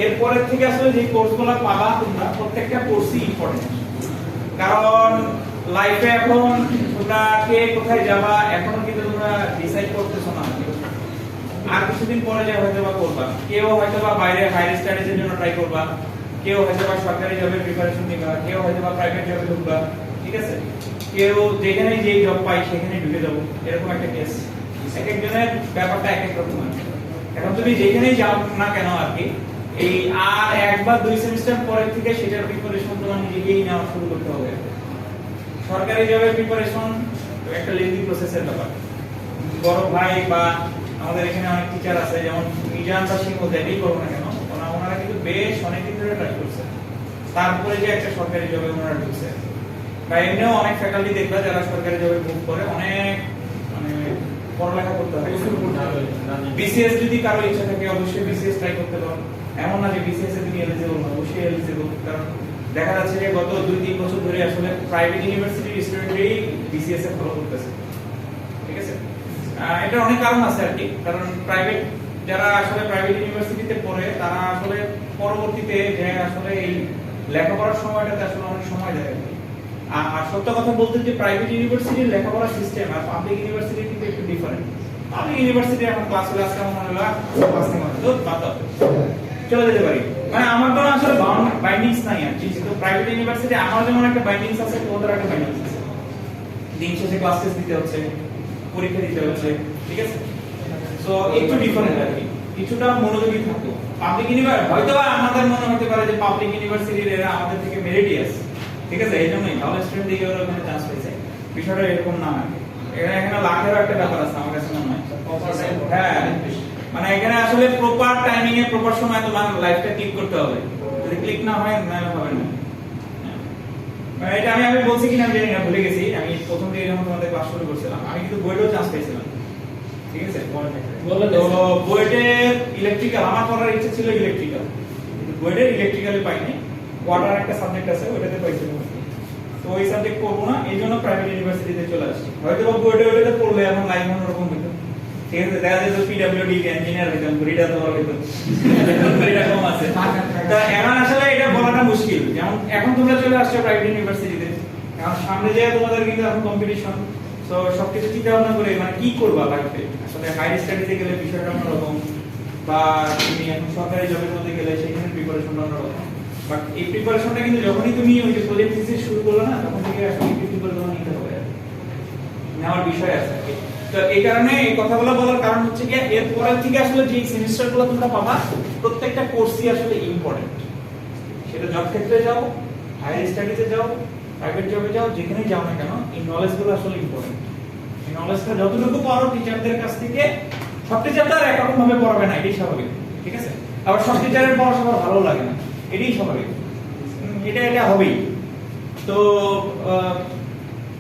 এরপরের থেকে আসলে যে কোর্সগুলো পাবা তোমরা প্রত্যেকটা কোর্সই ইম্পর্টেন্ট, কারণ লাইফে এখন তোমরা কে কোথায় যাবা এখনো কিন্তু তোমরা ডিসাইড করতেছো না। আর কিছুদিন পরে যা হয়তো বা করবা, কেউ হয়তো বা বাইরে হায়ার স্টাডিজের জন্য ট্রাই করবা, কেউ হয়তো বা সরকারি জবের প্রিপারেশন নিবা, কেউ হয়তো বা প্রাইভেট জবে ঢুকবা, ঠিক আছে, কেউ যেখানে যে জব পাই সেখানে ঢুকে যাবো, এরকম একটা কেস। এক একজনের ব্যাপারটা এক এক রকম আছে। এখন তুমি যেখানেই যাও না কেন আর কি, এই আর এক বা দুই সেমিস্টার পরের থেকে সেটার প্রিপারেশন তোমার নিজেকেই নেওয়া শুরু করতে হবে। সরকারি জবের প্রিপারেশন একটা লেন্দি প্রসেসের ব্যাপার। বড় ভাই বা আমাদের এখানে অনেক টিচার আছে, যেমন মিজান বা সিংহ যেটাই করবো না কেন, ওনারা কিন্তু বেশ অনেকদিন ধরে ট্রাই করছে, তারপরে যে একটা সরকারি জবে ওনারা ঢুকছে। বা এমনিও অনেক ফ্যাকাল্টি দেখবা যারা সরকারি জবে মুভ করে অনেক মানে পড়ালেখা করতে হয়। বিসিএস যদি কারো ইচ্ছা থাকে অবশ্যই বিসিএস ট্রাই করতে পারো, এমন না যে বিসিএস এ তুমি এলিজিবল না, অবশ্যই এলিজিবল। কারণ দেখা যাচ্ছে যে গত 2-3 বছর ধরে আসলে প্রাইভেট ইউনিভার্সিটির স্টুডেন্টরাই বিসিএস এ ফলো করতেছে, ঠিক আছে। এটা অনেক কারণ আছে আর কি, কারণ প্রাইভেট যারা আসলে প্রাইভেট ইউনিভার্সিটিতে পড়ে তারা আসলে পরবর্তীতে যে আসলে এই লেখাপড়ার সময়টাতে আসলে অনেক সময় দেয়। আর সত্য কথা বলতে যে প্রাইভেট ইউনিভার্সিটির লেখাপড়ার সিস্টেম আর পাবলিক ইউনিভার্সিটি কিন্তু একটু ডিফারেন্ট। পাবলিক ইউনিভার্সিটি এখন ক্লাস কেমন মনে হলো ক্লাস নেওয়া তো বাদ দাও চলে যেতে পারি, মানে আমার কোনো আসলে বাইন্ডিংস নাই আর কি। কিন্তু প্রাইভেট ইউনিভার্সিটি আমার যেমন একটা বাইন্ডিংস আছে, তোমাদের একটা বাইন্ডিংস আছে, দিন শেষে ক্লাস টেস্ট দিতে হচ্ছে, পরীক্ষা দিতে হচ্ছে, ঠিক আছে। সো একটু ডিফারেন্ট আর কি, কিছুটা মনোযোগী থাকো। পাবলিক ইউনিভার্সিটি হয়তো আমাদের মনে হতে পারে যে পাবলিক ইউনিভার্সিটির এরা আমাদের থেকে মেরিটিয়াস, ঠিক আছে, এই জন্যই ভালো স্টুডেন্ট দিকে ওরা ওখানে চান্স পেয়েছে। বিষয়টা এরকম না, এখানে লাখেরও একটা ব্যাপার আছে আমার কাছে মনে হয়। হ্যাঁ, মানে এখানে আসলে প্রপার টাইমিং এ প্রপার সময় তোমার লাইফটা ক্লিক করতে হবে, যদি ক্লিক না হয় তাহলে হবে না। মানে এটা আমি বলছি কিনা আমি জানি না, ভুলে গেছি। আমি প্রথম দিকে যখন তোমাদের ক্লাস শুরু করছিলাম আমি কিন্তু বইটাও চান্স পেয়েছিলাম, ঠিক আছে। তো বইটের ইলেকট্রিক্যাল আমার পড়ার ইচ্ছা ছিল ইলেকট্রিক্যাল, কিন্তু বইটের ইলেকট্রিক্যালে পাইনি। ওয়াটার একটা সাবজেক্ট আছে ওটাতে পাইছিলাম, তো ওই সাবজেক্ট পড়বো না, এই জন্য প্রাইভেট ইউনিভার্সিটিতে চলে আসছি। হয়তো বইটে ওটাতে পড়লে এখন লাইফ অন্যরকম হতো, ঠিক আছে। দেখা যায় পিডব্লিউডি ইঞ্জিনিয়ার হইতাম, রিডা দেওয়া হইতো, রিডা কম আছে। তো এখন আসলে এটা বলাটা মুশকিল। যেমন এখন তোমরা চলে আসছো প্রাইভেট ইউনিভার্সিটিতে, এখন সামনে যে তোমাদের কিন্তু এখন কম্পিটিশন, তো সবকিছু চিন্তা ভাবনা করে মানে কি করবা লাইফে। আসলে হায়ার স্টাডিজে গেলে বিষয়টা অন্যরকম, বা তুমি এখন সরকারি জবের মধ্যে গেলে সেখানে প্রিপারেশনটা অন্যরকম। বাট এই প্রিপারেশনটা কিন্তু যখনই তুমি ওই যে প্রজেক্ট থিসিস শুরু করলে না, তখন থেকে আসলে একটু প্রিপারেশন নিতে হবে, নেওয়ার বিষয় আছে। তো এই কারণে এই কথাগুলো বলার কারণ হচ্ছে কি এর পরের থেকে আসলে যে সেমিস্টারগুলো তোমরা পাবা প্রত্যেকটা কোর্সই আসলে ইম্পর্টেন্ট। সেটা জব ক্ষেত্রে যাও, হায়ার স্টাডিজে যাও, প্রাইভেট জবে যাও, যেখানেই যাও না কেন, এই নলেজগুলো আসলে ইম্পর্টেন্ট। এই নলেজটা যতটুকু পারো টিচারদের কাছ থেকে, সব টিচার তো আর একরকম ভাবে পড়াবে না, এটাই স্বাভাবিক, ঠিক আছে। আবার সব টিচারের পড়া সবার ভালো লাগে না, এটাই স্বাভাবিক, এটা হবেই। তো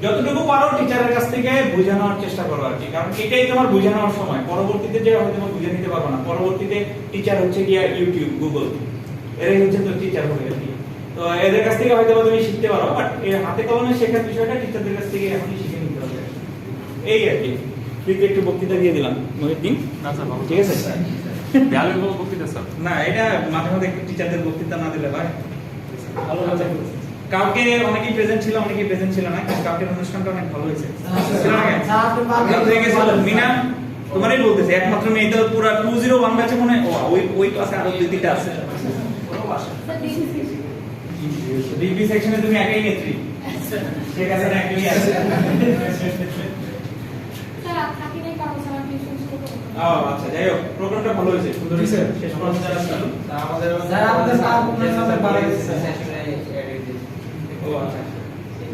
যতটুকু পারো টিচারের কাছ থেকে বুঝে নেওয়ার চেষ্টা করো আর কি, কারণ এটাই তোমার বুঝে নেওয়ার সময়। পরবর্তীতে যে হয়তো বুঝে নিতে পারবো না, পরবর্তীতে টিচার হচ্ছে গিয়া ইউটিউব, গুগল, এরাই হচ্ছে তো টিচার হবে আর কি। তো এদের কাছ থেকে হয়তো তুমি শিখতে পারো, বাট এর হাতে কলমে শেখার বিষয়টা টিচারদের কাছ থেকে এখনই শিখে নিতে হবে, এই আর কি। তুই একটু বক্তৃতা দিয়ে দিলাম মহিউদ্দিন, ঠিক আছে স্যার। বক্তৃতা স্যার না, এটা মাঝে মাঝে একটু টিচারদের বক্তৃতা না দিলে ভাই ভালো লাগে। কাউকে অনেকেই প্রেজেন্ট ছিল, অনেকেই প্রেজেন্ট ছিল না, কিন্তু কাউকে অনুষ্ঠানটা অনেক ভালো হয়েছে। মিনা তোমারই বলতেছে, একমাত্র মেয়ে তো পুরো 201 ব্যাচে মনে হয় ওই ক্লাসে আরো 2-3টা আছে। ডিগ্রি সেকশনে তুমি একাই নেত্রী, ঠিক আছে না, একই আছে। আচ্ছা, যাই হোক, প্রোগ্রামটা ভালো হয়েছে, সুন্দর হয়েছে। শেষ পর্যন্ত যারা ছিল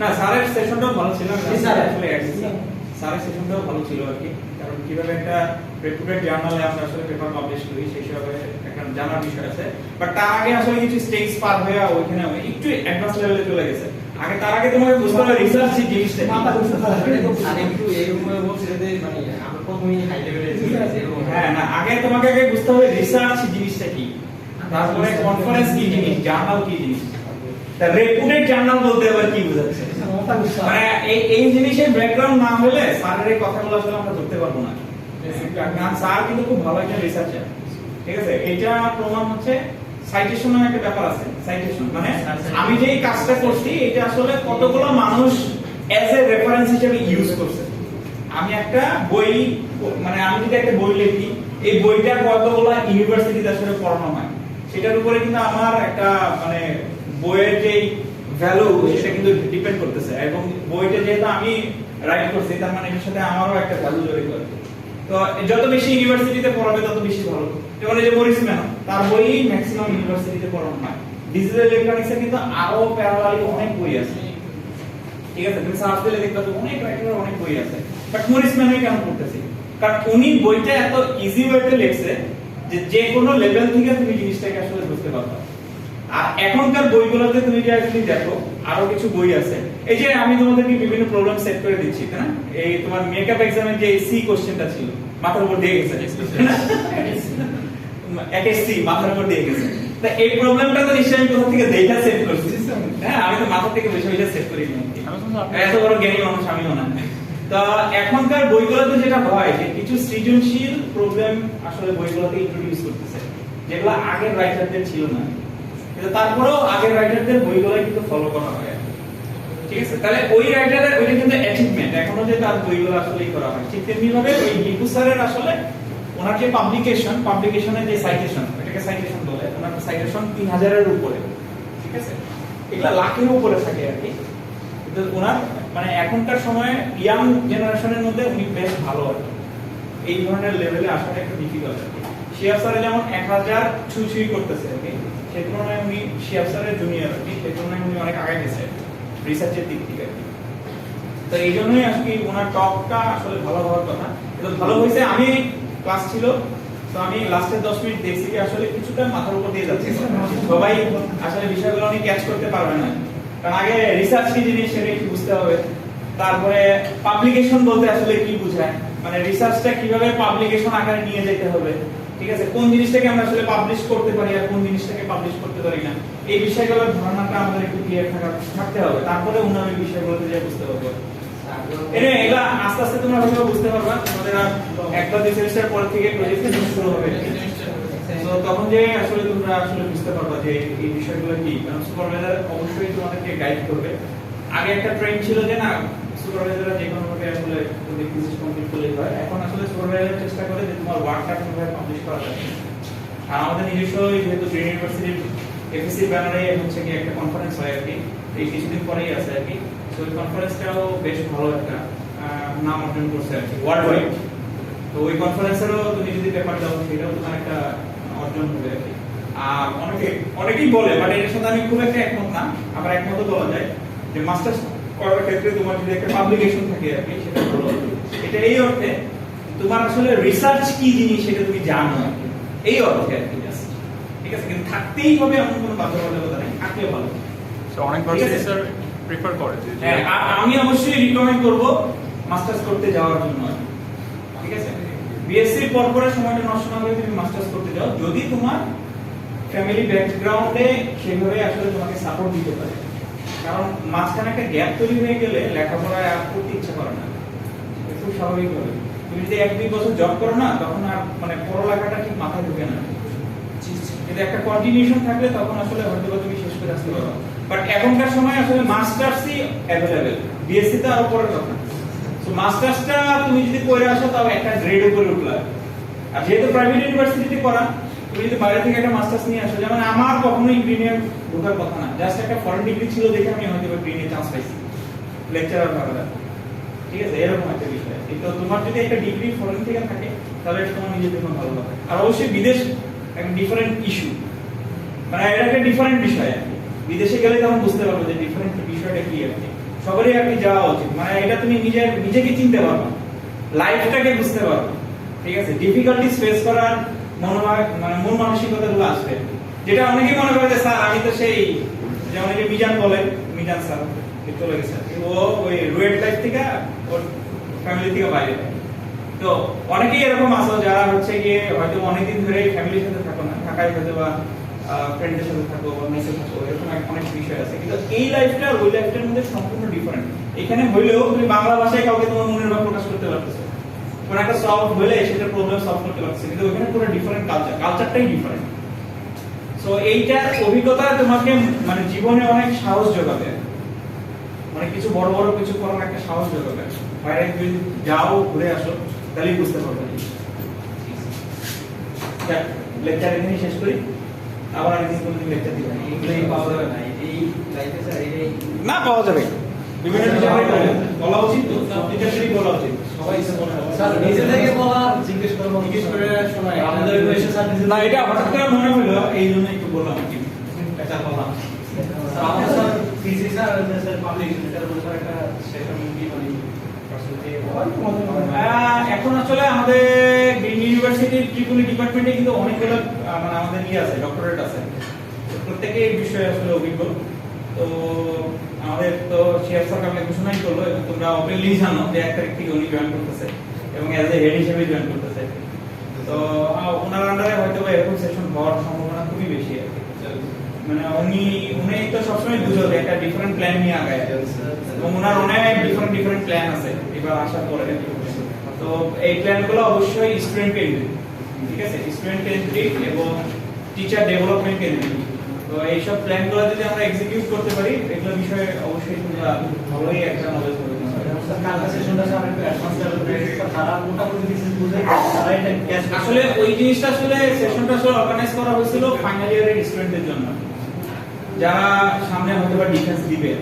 না, স্যারের সেশনটাও ভালো ছিল, স্যারের সেশনটাও ভালো ছিল আর কি। কারণ কিভাবে একটা রেপুটেড জার্নালে আমরা আসলে পেপার পাবলিশ করি সেই হিসাবে একটা জানার বিষয় আছে। বাট তার আগে আসলে কিছু স্টেজ পার হয়ে ওইখানে একটু অ্যাডভান্স লেভেলে চলে গেছে। আগে তার আগে তোমাকে বুঝতে হবে রিসার্চ জিনিসটা আর একটু এরকম বলছি যে মানে আমরা প্রথমেই হাই লেভেলে হ্যাঁ না, আগে তোমাকে বুঝতে হবে রিসার্চ জিনিসটা কি, তারপরে কনফারেন্স কি জিনিস, জার্নাল কি জিনিস, তা রেপুটেড জার্নাল বলতে আবার কি বোঝাচ্ছে। মানে এই জিনিসের ব্যাকগ্রাউন্ড না হলে স্যারের এই কথাগুলো আসলে আমরা ধরতে পারবো না। স্যার কিন্তু খুব ভালো একটা রিসার্চার, ঠিক আছে, এটা প্রমাণ হচ্ছে সাইটেশন নামে একটা ব্যাপার আছে। সাইটেশন মানে আমি যেই কাজটা করছি এটা আসলে কতগুলো মানুষ এজ এ রেফারেন্স হিসেবে ইউজ করছে। আমি একটা বই মানে আমি যদি একটা বই লিখি, এই বইটা কতগুলো ইউনিভার্সিটিতে আসলে পড়ানো হয় সেটার উপরে কিন্তু আমার একটা মানে বইয়ের যে ভ্যালু সেটা কিন্তু ডিপেন্ড করতেছে। এবং বইটা যেহেতু আমি রাইট করছি তার মানে এর সাথে আমারও একটা ভ্যালু জড়িত আছে। তো যত বেশি ইউনিভার্সিটিতে পড়াবে তত বেশি ভালো। যেমন এই যে মরিস ম্যানো, তার বই ম্যাক্সিমাম ইউনিভার্সিটিতে পড়ানো হয়। ডিজিটাল ইলেকট্রনিক্সে কিন্তু আরো প্যারালালি অনেক বই আছে, ঠিক আছে, তুমি সার্চ দিলে দেখবে অনেক রাইটারের অনেক বই আছে। বাট মরিস ম্যানোই কেন পড়তেছি? কারণ উনি বইটা এত ইজি ওয়েতে লিখছে যে যে কোনো লেভেল থেকে তুমি জিনিসটাকে আসলে বুঝতে পারবে। আর এখনকার বইগুলোতে তুমি যে আসলে দেখো আরো কিছু বই আছে, এই যে আমি তোমাদেরকে বিভিন্ন প্রবলেম সেট করে দিচ্ছি, তাই না? এই তোমার মেকআপ এক্সামের যে সি কোশ্চেনটা ছিল মাথার উপর দিয়ে গেছে, একেসি মাথার উপর দিয়ে গেছে। তা এই প্রবলেমটা তো নিশ্চয়ই আমি কোথা থেকে দেখা সেট করছি। হ্যাঁ, আমি তো মাথা থেকে বসে বসে সেট করি না, এত বড় জ্ঞানী মানুষ আমিও না। তো এখনকার বইগুলোতে যেটা হয় যে কিছু সৃজনশীল প্রবলেম আসলে বইগুলোতে ইন্ট্রোডিউস করতেছে যেগুলো আগের রাইটারদের ছিল না, কিন্তু তারপরেও আগের রাইটারদের বইগুলো কিন্তু ফলো করা হয়, ঠিক আছে? তাহলে ওই রাইটারের ওইটা কিন্তু অ্যাচিভমেন্ট, এখনো যে তার বইগুলো আসলেই করা হয়। ঠিক তেমনি ভাবে ওই লিপু স্যারের আসলে ওনার যে পাবলিকেশনের যে সাইটেশন, এটাকে সাইটেশন বলে, ওনার সাইটেশন 3000 এর উপরে, ঠিক আছে? এগুলা লাখের উপরে থাকে আর কি। কিন্তু ওনার মানে এখনকার সময়ে ইয়াং জেনারেশনের মধ্যে উনি বেশ ভালো আর কি। এই ধরনের লেভেলে আসাটা একটু ডিফিকাল্ট আর কি। শিয়াব স্যার যেমন 1000 ছুঁই করতেছে আর কি, সেই তুলনায় উনি শিয়াব স্যারের জুনিয়র আর কি, সেই তুলনায় উনি অনেক আগে গেছে রিসার্চের দিক থেকে। তো এই জন্যই আর কি ওনার টকটা আসলে ভালো হওয়ার কথা। কিন্তু ভালো হয়েছে, আমি ক্লাস ছিল তো আমি লাস্টের 10 মিনিট দেখছি যে আসলে কিছুটা মাথার উপর দিয়ে যাচ্ছে, সবাই আসলে বিষয়গুলো অনেক ক্যাচ করতে পারবে না। কারণ আগে রিসার্চ কি জিনিস সেটা একটু বুঝতে হবে, তারপরে পাবলিকেশন বলতে আসলে কি বোঝায়, মানে রিসার্চটা কিভাবে পাবলিকেশন আকারে নিয়ে যেতে হবে, ঠিক আছে, কোন জিনিসটাকে আমরা আসলে পাবলিশ করতে পারি আর কোন জিনিসটাকে পাবলিশ করতে পারি না, এই বিষয়গুলোর ধারণাটা আমাদের একটু ক্লিয়ার থাকতে হবে। তারপরে অন্যান্য বিষয়গুলোতে যে বুঝতে পারবো, এগুলা আস্তে আস্তে তোমরা হয়তো বুঝতে পারবা। তোমাদের একটা দুই সেমিস্টার পর থেকে প্রজেক্ট শুরু হবে, তো তখন যে আসলে তোমরা আসলে বুঝতে পারবা যে এই বিষয়গুলো কি। কারণ সুপারভাইজার অবশ্যই তোমাদেরকে গাইড করবে। আগে একটা ট্রেন্ড ছিল যে না সুপারভাইজাররা যে কোনো ভাবে আসলে তোমাদের থিসিস কমপ্লিট করলেই হয়। এখন আসলে সুপারভাইজার চেষ্টা করে যে তোমার ওয়ার্কটা কিভাবে পাবলিশ করা যায়। আর আমাদের নিজস্ব যেহেতু গ্রিন ইউনিভার্সিটির এফএসসি ব্যানারে হচ্ছে কি একটা কনফারেন্স হয় আর কি, এই কিছুদিন পরেই আছে আর কি। তো ওই কনফারেন্সটাও বেশ ভালো একটা নাম অর্জন করছে আর কি ওয়ার্ল্ড ওয়াইড। তো ওই কনফারেন্সেরও তুমি যদি পেপার দাও সেটাও তোমার একটা অর্জন হবে আর কি। আর অনেকেই বলে, বাট এর সাথে আমি খুব একটা একমত না। আবার একমত বলা যায় যে মাস্টার্স করার ক্ষেত্রে তোমার যদি একটা পাবলিকেশন থাকে আর কি, সেটা ভালো। এটা এই অর্থে তোমার আসলে রিসার্চ কি জিনিস সেটা তুমি জানো আর কি, এই অর্থে আর কি, ঠিক আছে? কিন্তু থাকতেই হবে এমন কোনো বাধ্যবাধকতা নেই, থাকলেও ভালো। অনেক স্যার প্রেফার করে যে আমি অবশ্যই রিকমেন্ড করব মাস্টার্স করতে যাওয়ার জন্য, ঠিক আছে? বিএসসি পরপরের সময়টা নষ্ট না করে তুমি মাস্টার্স করতে যাও, যদি তোমার ফ্যামিলি ব্যাকগ্রাউন্ডে সেভাবে আসলে তোমাকে সাপোর্ট দিতে পারে। কারণ মাঝখানে একটা গ্যাপ তৈরি হয়ে গেলে লেখাপড়ায় আর করতে ইচ্ছা করে না, খুব স্বাভাবিক হবে। তুমি যদি 1-2 বছর জব করো না, তখন আর মানে পড়ালেখাটা ঠিক মাথায় ঢুকে না। কিন্তু একটা কন্টিনিউশন থাকলে তখন আসলে হয়তো তুমি শেষ করে আসতে পারো। বাট এখনকার সময় আসলে মাস্টার্সই অ্যাভেলেবেল, বিএসসি তে আরো পরে কথা। সো মাস্টার্সটা তুমি যদি করে আসো তাও একটা গ্রেড উপরে উঠলা। আর যেহেতু প্রাইভেট ইউনিভার্সিটিতে করা, তুমি যদি বাইরে থেকে একটা মাস্টার্স নিয়ে আসো, যেমন আমার কখনোই গ্রিনে ঢোকার কথা না, জাস্ট একটা ফরেন ডিগ্রি ছিল দেখে আমি হয়তো গ্রিনে চান্স পাইছি লেকচারার ভাবে, ঠিক আছে? এরকম একটা বিষয়। কিন্তু তোমার যদি একটা ডিগ্রি ফরেন থেকে থাকে তাহলে তোমার নিজের জন্য ভালো হবে। আর অবশ্যই বিদেশ একটা ডিফারেন্ট ইস্যু, মানে এটা একটা ডিফারেন্ট বিষয়। বিদেশে গেলে তখন বুঝতে পারবো যে ডিফারেন্ট বিষয়টা কি আর কি। সবারই আর কি যাওয়া উচিত, মানে এটা তুমি নিজেকে চিনতে পারবে, লাইফটাকে বুঝতে পারবে, ঠিক আছে? ডিফিকাল্টিস ফেস করার মানে মন মানসিকতাগুলো আসবে, যেটা অনেকেই মনে করে যে স্যার আমি তো সেই, যেমন এই যে মিজান বলে, মিজান স্যার চলে গেছে, ও ওই রুয়েট লাইফ থেকে ওর ফ্যামিলি থেকে বাইরে। তো অনেকেই এরকম আছে যারা হচ্ছে গিয়ে হয়তো অনেকদিন ধরে ফ্যামিলির সাথে থাকো না, ঢাকায় হয়তো বা ফ্রেন্ডদের সাথে থাকো বা মেসে থাকো, এরকম অনেক বিষয় আছে। কিন্তু এই লাইফটা ওই লাইফটার মধ্যে সম্পূর্ণ ডিফারেন্ট। এখানে হইলেও তুমি বাংলা ভাষায় কাউকে তোমার মনের ভাব প্রকাশ করতে পারতেছো, কোন একটা সলভ হলে সেটা প্রবলেম সলভ করতে পারছে, কিন্তু ওখানে পুরো ডিফারেন্ট কালচারটাই ডিফারেন্ট। সো এইটার অভিজ্ঞতা তোমাকে মানে জীবনে অনেক সাহস যোগাবে, মানে কিছু বড় বড় কিছু করার একটা সাহস যোগাবে। বাইরে যদি যাও ঘুরে আসো তাহলেই বুঝতে পারবে। লেকচার এখানেই শেষ করি, আবার আরেকদিন কোনদিন লেকচার দিবেন। এগুলোই পাওয়া যাবে না, এই লাইফে স্যার এই না পাওয়া যাবে, বিভিন্ন বিষয়ে বলা উচিত, তো টিচারদেরই বলা উচিত। সবাই স্যার নিজে থেকে বলা, জিজ্ঞেস করে শোনায় আমাদের এসে স্যার নিজে না, এটা হঠাৎ করে মনে হলো এই জন্য একটু বললাম আর কি, এটা বললাম। আমাদের sir thesis sir sir publication এর উপর একটা সেশন কি মানে এখন আসলে আমাদের গ্রিন ইউনিভার্সিটির ট্রিপল ডিপার্টমেন্টে কিন্তু অনেকগুলো মানে আমাদের ইয়ে আছে, ডক্টরেট আছে, প্রত্যেকে এই বিষয়ে আসলে অভিজ্ঞ। তো আমাদের তো শেয়ার সরকার ঘোষণাই করলো, এবং তোমরা ওপেনলি জানো যে 1 তারিখ থেকে উনি জয়েন করতেছে এবং এজ এ হেড হিসেবে জয়েন করতেছে। তো ওনার আন্ডারে হয়তো এরকম সেশন হওয়ার সম্ভাবনা খুবই বেশি আর কি। মানে উনি তো সবসময় বুঝো যে একটা ডিফারেন্ট প্ল্যান নিয়ে আগায়, এবং ওনার অনেক ডিফারেন্ট প্ল্যান আছে এবার আসার পরে। তো এই প্ল্যানগুলো অবশ্যই স্টুডেন্ট কেন্দ্রিক, ঠিক আছে, স্টুডেন্ট কেন্দ্রিক এবং টিচার ডেভেলপমেন্ট কেন্দ্রিক। তো এইসব প্ল্যানগুলো যদি আমরা এক্সিকিউট করতে পারি, এগুলো বিষয়ে অবশ্যই তোমরা ভালোই একটা নলেজ হবে। আসলে ওই জিনিসটা আসলে সেশনটা আসলে অর্গানাইজ করা হয়েছিল ফাইনাল ইয়ারের স্টুডেন্টদের জন্য, যারা সামনে হয়তো বা ডিফেন্স দিবে,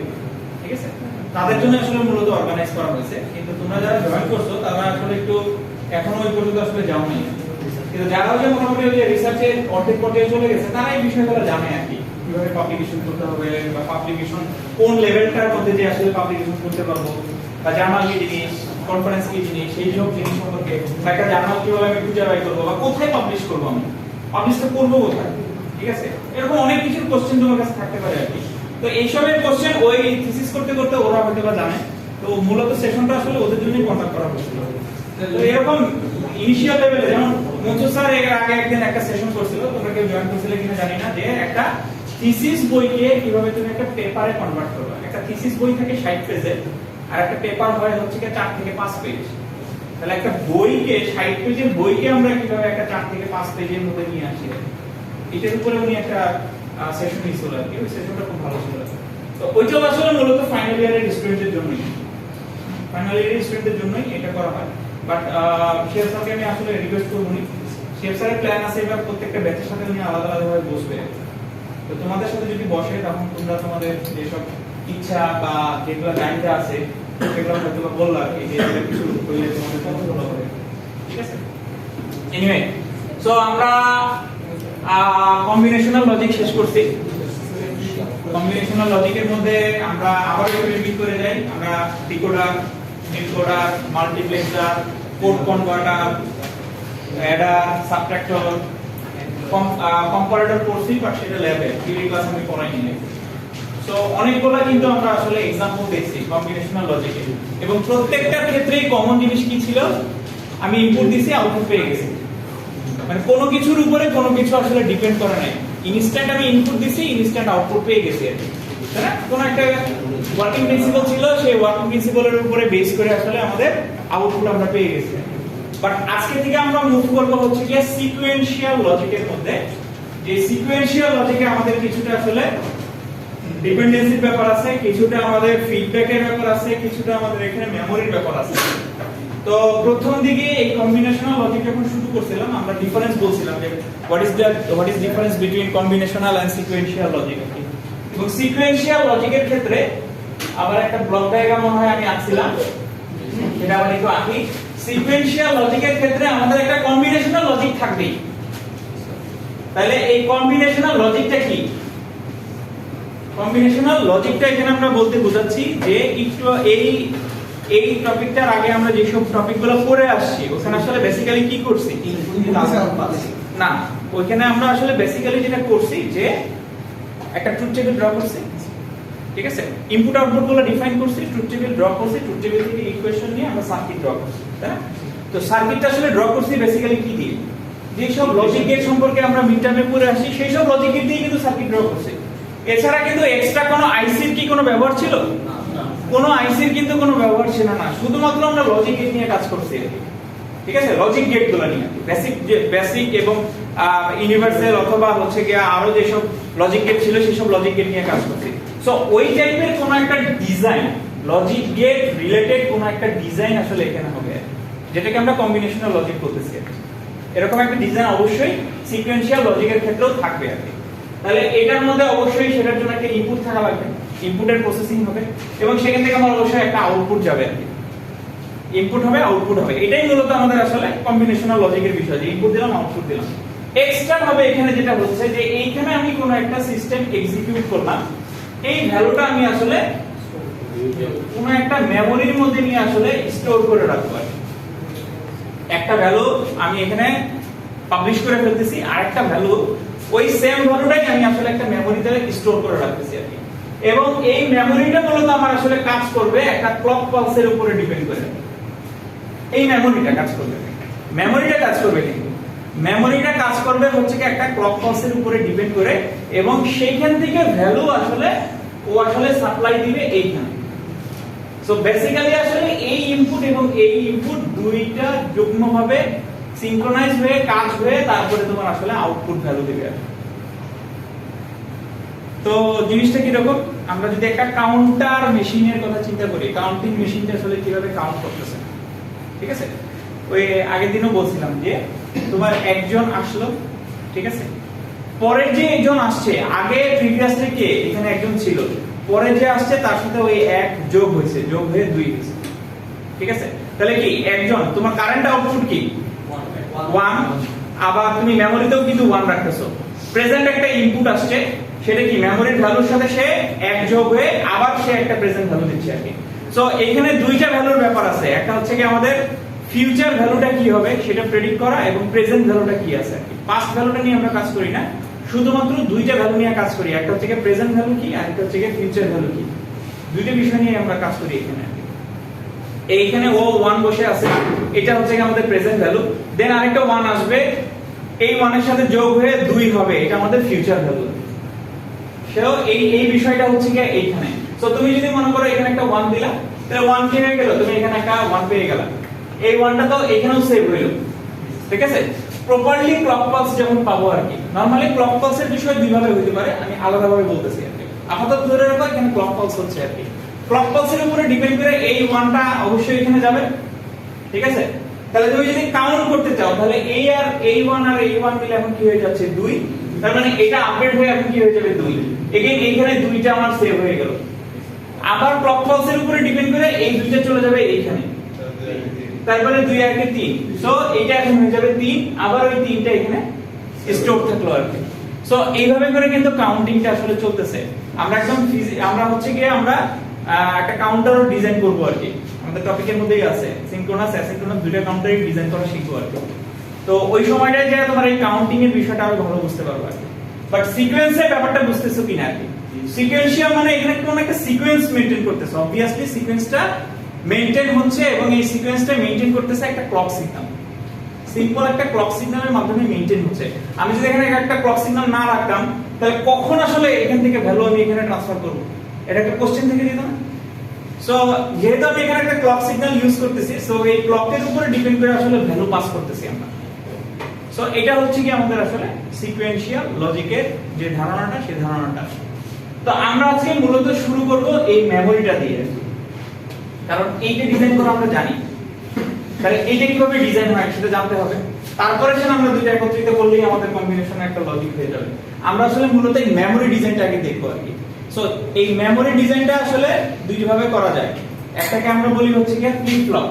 ঠিক আছে, তাদের জন্য আসলে মূলত অর্গানাইজ করা হয়েছে। কিন্তু তোমরা যারা জয়েন করছো তারা আসলে একটু এখনো ওই পর্যন্ত আসলে যাওনি, কিন্তু যারা যে মোটামুটি ওই যে রিসার্চের অর্ধেক পর্যায়ে চলে গেছে তারা এই বিষয়গুলো জানে আর কি, কিভাবে পাবলিকেশন করতে হবে বা পাবলিকেশন কোন লেভেলটার মধ্যে যে আসলে পাবলিকেশন করতে পারবো, বা জার্নাল কি জিনিস, কনফারেন্স কি জিনিস, সেই সব জিনিস সম্পর্কে, বা একটা জার্নাল কিভাবে আমি খুঁজে বাই করবো, বা কোথায় পাবলিশ করবো, আমি পাবলিশটা করবো কোথায়, ঠিক আছে, এরকম অনেক কিছুর কোশ্চেন তোমার কাছে থাকতে পারে আর কি। তো এইসবের কোশ্চেন ওই থিসিস করতে করতে ওরা হয়তো বা জানে। তো মূলত সেশনটা আসলে ওদের জন্যই কন্ডাক্ট করা হয়েছিল। তো এরকম ইনিশিয়াল লেভেলে যেমন মঞ্জু স্যার এর আগে একদিন একটা সেশন করছিল, তোমরা কেউ জয়েন করছিলে কিনা জানি না, যে একটা থিসিস বইকে কিভাবে তুমি একটা পেপারে কনভার্ট করবে। একটা থিসিস বই থাকে 60 পেজের, আর একটা পেপার হয় হচ্ছে 4 থেকে 5 পেজ। তাহলে একটা বইকে 60 পেজের বইকে আমরা কিভাবে একটা 4 থেকে 5 পেজের মধ্যে নিয়ে আসি, এটার উপরে উনি একটা সেশন নিয়েছিল আর কি। ওই সেশনটা খুব ভালো ছিল। তো ওইটা আসলে মূলত ফাইনাল ইয়ারের স্টুডেন্টদের জন্যই, এটা করা হয়। বাট শেফ স্যারকে আমি আসলে রিকোয়েস্ট করবো, শেফ স্যারের প্ল্যান আছে এবার প্রত্যেকটা ব্যাচের সাথে উনি আলাদা ভাবে বসবে। তো তোমাদের সাথে যদি বসে, তখন তোমরা তোমাদের যেসব ইচ্ছা বা যেগুলো লাইনটা আছে সেগুলো হয়তো বললা আর কি, যে কিছু করলে তোমাদের কত ভালো হবে, ঠিক আছে। এনিওয়ে, সো আমরা কম্বিনেশনাল লজিক শেষ করছি। কম্বিনেশনাল লজিকের মধ্যে আমরা আবার একটু রিপিট করে যাই। আমরা decoder, encoder, multiplexer, code converter, Eder, subtractor, comparator পড়ছি, বাট সেটা ল্যাবে থিওরি ক্লাস আমি পড়াইনি। সো অনেকগুলো কিন্তু আমরা আসলে एग्जांपल দেখছি কম্বিনেশনাল লজিকে, এবং প্রত্যেকটার ক্ষেত্রেই কমন জিনিস কি ছিল, আমি ইনপুট দিছি, আউটপুট পেয়ে গেছি। মানে কোনো কিছুর উপরে কোনো কিছু আসলে ডিপেন্ড করে নাই, ইনস্ট্যান্ট আমি ইনপুট দিছি, ইনস্ট্যান্ট আউটপুট পেয়ে গেছি, তাই না? কোনো একটা ওয়ার্কিং প্রিন্সিপাল ছিল, সেই ওয়ার্কিং প্রিন্সিপালের উপরে বেস করে আসলে আমাদের আউটপুট আমরা পেয়ে গেছি। বাট আজকে থেকে আমরা মুভ করব হচ্ছে কি সিকোয়েন্সিয়াল লজিকের মধ্যে, যে সিকোয়েন্সিয়াল লজিকে আমাদের কিছুটা আসলে ডিপেন্ডেন্সির ব্যাপার আছে, কিছুটা আমাদের ফিডব্যাকের ব্যাপার আছে, কিছুটা আমাদের এখানে মেমোরির ব্যাপার আছে। তো প্রথম দিকে এই কম্বিনেশনাল লজিক যখন শুরু করছিলাম, আমরা ডিফারেন্স বলছিলাম যে what is difference between combinational and sequential logic. এবং সিকোয়েন্সিয়াল লজিকের ক্ষেত্রে আবার একটা ব্লক ডায়াগ্রাম মনে হয় আমি আঁকছিলাম, সেটা আবার একটু আঁকি। সিকোয়েন্সিয়াল লজিকের ক্ষেত্রে আমাদের একটা কম্বিনেশনাল লজিক থাকবেই। তাহলে এই কম্বিনেশনাল লজিকটা কি? কম্বিনেশনাল লজিকটা এখানে আমরা বলতে বোঝাচ্ছি যে একটু এই টপিকটার আগে আমরা যে সব টপিকগুলো পড়ে আসছি, ওখানে আসলে বেসিক্যালি কি করছি না, ওইখানে আমরা আসলে বেসিক্যালি যেটা করছি যে একটা ট্রুথ টেবিল ড্র করছি, ঠিক আছে, ইনপুট আউটপুট গুলো ডিফাইন করছি, ট্রুথ টেবিল ড্র করছি, ট্রুথ টেবিল থেকে ইকুয়েশন নিয়ে আমরা সার্কিট ড্র করছি, তাই না? তো সার্কিটটা আসলে ড্র করছি বেসিক্যালি কি দিয়ে, যে সব লজিক গেট সম্পর্কে আমরা মিড টার্মে পড়ে আসি, সেই সব লজিক গেট দিয়ে কিন্তু সার্কিট ড্র করছি। এছাড়া কিন্তু এক্সট্রা কোনো আইসির কি কোনো ব্যবহার ছিল? কোনো আইসির কিন্তু কোনো ব্যবহার ছিল না, শুধুমাত্র আমরা লজিক গেট নিয়ে কাজ করছি। ঠিক আছে, লজিক গেট গুলো নিয়ে বেসিক এবং ইউনিভার্সাল অথবা হচ্ছে গিয়ে আরো যেসব লজিক গেট ছিল সেসব লজিক গেট নিয়ে কাজ করছি। সো ওই টাইপের কোন একটা ডিজাইন, লজিক গেট রিলেটেড কোন একটা ডিজাইন আসলে এখানে হবে, যেটাকে আমরা কম্বিনেশনাল লজিক বলতেছি। এরকম একটা ডিজাইন অবশ্যই সিকোয়েন্সিয়াল লজিকের ক্ষেত্রেও থাকবে আর কি। তাহলে এটার মধ্যে অবশ্যই সেটার জন্য একটা ইনপুট থাকা লাগবে, ইনপুটের প্রসেসিং হবে এবং সেখান থেকে আমার অবশ্যই একটা আউটপুট যাবে আর কি। ইনপুট হবে আউটপুট হবে, এটাই মূলত আমাদের আসলে কম্বিনেশনাল লজিকের বিষয়, যে ইনপুট দিলাম আউটপুট দিলাম। এক্সট্রা ভাবে এখানে যেটা হচ্ছে যে এইখানে আমি কোন একটা সিস্টেম এক্সিকিউট করলাম, এই ভ্যালুটা আমি আসলে কোন একটা মেমোরির মধ্যে নিয়ে আসলে স্টোর করে রাখবো আর কি। একটা ভ্যালু আমি এখানে পাবলিশ করে ফেলতেছি, আর একটা ভ্যালু ওই সেম ভ্যালুটাই আমি আসলে একটা মেমোরিতে স্টোর করে রাখতেছি আর কি। এবং এই মেমোরিটা মূলত আমার আসলে কাজ করবে একটা ক্লক পালসের উপরে ডিপেন্ড করে। এই মেমোরিটা কাজ করবে, মেমোরিটা কাজ করবে কিন্তু মেমোরিটা কাজ করবে হচ্ছে কি একটা ক্লক পালসের উপরে ডিপেন্ড করে, এবং সেইখান থেকে ভ্যালু আসলে ও আসলে সাপ্লাই দিবে এইখানে। সো বেসিক্যালি আসলে এই ইনপুট এবং এই ইনপুট দুইটা যুগ্মভাবে সিনক্রোনাইজ হয়ে কাজ হয়ে তারপরে তোমার আসলে আউটপুট ভ্যালু দিবে। তো জিনিসটা কি রকম, আমরা যদি একটা কাউন্টার মেশিনের কথা চিন্তা করি, কাউন্টিং মেশিনটা আসলে কিভাবে কাউন্ট করতেছে, ঠিক আছে? ওই আগের দিনও বলছিলাম যে তোমার একজন আসলো, ঠিক আছে, পরের যে একজন আসছে, আগে প্রিভিয়াস থেকে এখানে একজন ছিল, পরে যে আসছে তার সাথে ওই এক যোগ হয়েছে, যোগ হয়ে 2 হয়েছে, ঠিক আছে? তাহলে কি একজন, তোমার কারেন্ট আউটপুট কি 1, আবার তুমি মেমোরিতেও কিন্তু 1 রাখতেছো। প্রেজেন্ট একটা ইনপুট আসছে, সেটা কি মেমোরির ভ্যালুর সাথে সে এক যোগ হয়ে আবার সে একটা প্রেজেন্ট ভ্যালু দিচ্ছে আর কি। সো এইখানে দুইটা ভ্যালুর ব্যাপার আছে, একটা হচ্ছে কি আমাদের ফিউচার ভ্যালুটা কি হবে সেটা প্রেডিক্ট করা, এবং প্রেজেন্ট ভ্যালুটা কি আছে আর কি। পাস্ট ভ্যালুটা নিয়ে আমরা কাজ করি না, শুধুমাত্র দুইটা ভ্যালু নিয়ে কাজ করি, একটা হচ্ছে কি প্রেজেন্ট ভ্যালু কি, আর একটা হচ্ছে কি ফিউচার ভ্যালু কি। দুইটা বিষয় নিয়ে আমরা কাজ করি এখানে। এইখানে ও 1 বসে আছে, এটা হচ্ছে কি আমাদের প্রেজেন্ট ভ্যালু, দেন আরেকটা 1 আসবে, এই 1 এর সাথে যোগ হয়ে 2 হবে, এটা আমাদের ফিউচার ভ্যালু। সো এই বিষয়টা হচ্ছে কি এইখানে। সো তুমি যদি মনে করো এখানে একটা 1 দিলা, তাহলে 1 কি হয়ে গেল, তুমি এখানে একটা 1 পেয়ে গেলা, এই 1টা তো এখানেও সেভ হইলো, ঠিক আছে? প্রপারলি ক্লক পালস যখন পাবো আর কি। নরমালি ক্লক পালসের বিষয় দুই ভাবে হতে পারে, আমি আলাদাভাবে বলতেছি আর কি। আপাতত ধরে রাখো এখানে ক্লক পালস হচ্ছে আর কি। ক্লক পালসের উপরে ডিপেন্ড করে এই 1টা অবশ্যই এখানে যাবে, ঠিক আছে? তাহলে তুমি যদি কাউন্ট করতে চাও, তাহলে এই আর এই 1 আর এই 1 মিলে এখন কি হয়ে যাচ্ছে 2, তার মানে এটা আপডেট হয়ে এখন কি হয়ে যাবে 2। এগেইন এইখানে 2টা আমার সেভ হয়ে গেল। আবার ক্লক পালসের উপরে ডিপেন্ড করে এই 2টা চলে যাবে এইখানে, তারপরে 2 আর 3, সো এইটা এখন হয়ে যাবে 3, আবার ওই 3টা এখানে স্টোর থাকলো আর কি। সো এইভাবে করে কিন্তু কাউন্টিংটা আসলে চলতেছে। আমরা একদম আমরা হচ্ছে কি আমরা একটা কাউন্টারও ডিজাইন করব আর কি, আমাদের টপিকের মধ্যেই আছে সিনক্রোনাস অ্যাসিনক্রোনাস দুইটা কাউন্টারই ডিজাইন করা শিখবো আর কি। তো ওই সময়টায় যে তোমার এই কাউন্টিং এর বিষয়টা আরো ভালো বুঝতে পারবে আর কি। বাট সিকোয়েন্সের ব্যাপারটা বুঝতেছো কিনা আর কি। সিকোয়েন্সিয়াল মানে এখানে কোন একটা সিকোয়েন্স মেইনটেইন করতেছে, অবভিয়াসলি সিকোয়েন্সটা মেইনটেইন হচ্ছে, এবং এই সিকোয়েন্সটা মেইনটেইন করতেছে একটা ক্লক সিগন্যাল। সিম্পল একটা ক্লক সিগন্যালের মাধ্যমে মেইনটেইন হচ্ছে। আমি যদি এখানে একটা ক্লক সিগন্যাল না রাখতাম, তাহলে কখন আসলে এখান থেকে ভ্যালু আমি এখানে ট্রান্সফার করব, এটা একটা কোশ্চেন থেকে দিত না? সো যেহেতু আমি এখানে একটা ক্লক সিগন্যাল ইউজ করতেছি, সো এই ক্লকের উপরে ডিপেন্ড করে আসলে ভ্যালু পাস করতেছি আমরা। সো এটা হচ্ছে কি আমাদের আসলে সিকোয়েন্সিয়াল লজিকের যে ধারণাটা, সেই ধারণাটা। তো আমরা আজকে মূলত শুরু করব এই মেমোরিটা দিয়ে, কারণ এইটা ডিজাইন করা আমরা জানি। তাহলে এইটা কিভাবে ডিজাইন হয় সেটা জানতে হবে, তারপরে সেটা আমরা দুইটা একত্রিত করলেই আমাদের কম্বিনেশনে একটা লজিক হয়ে যাবে। আমরা আসলে মূলত এই মেমোরি ডিজাইনটা আগে দেখবো আর কি। সো এই মেমোরি ডিজাইনটা আসলে দুই ভাবে করা যায়। একটাকে আমরা বলি হচ্ছে কি ফ্লিপ ফ্লপ,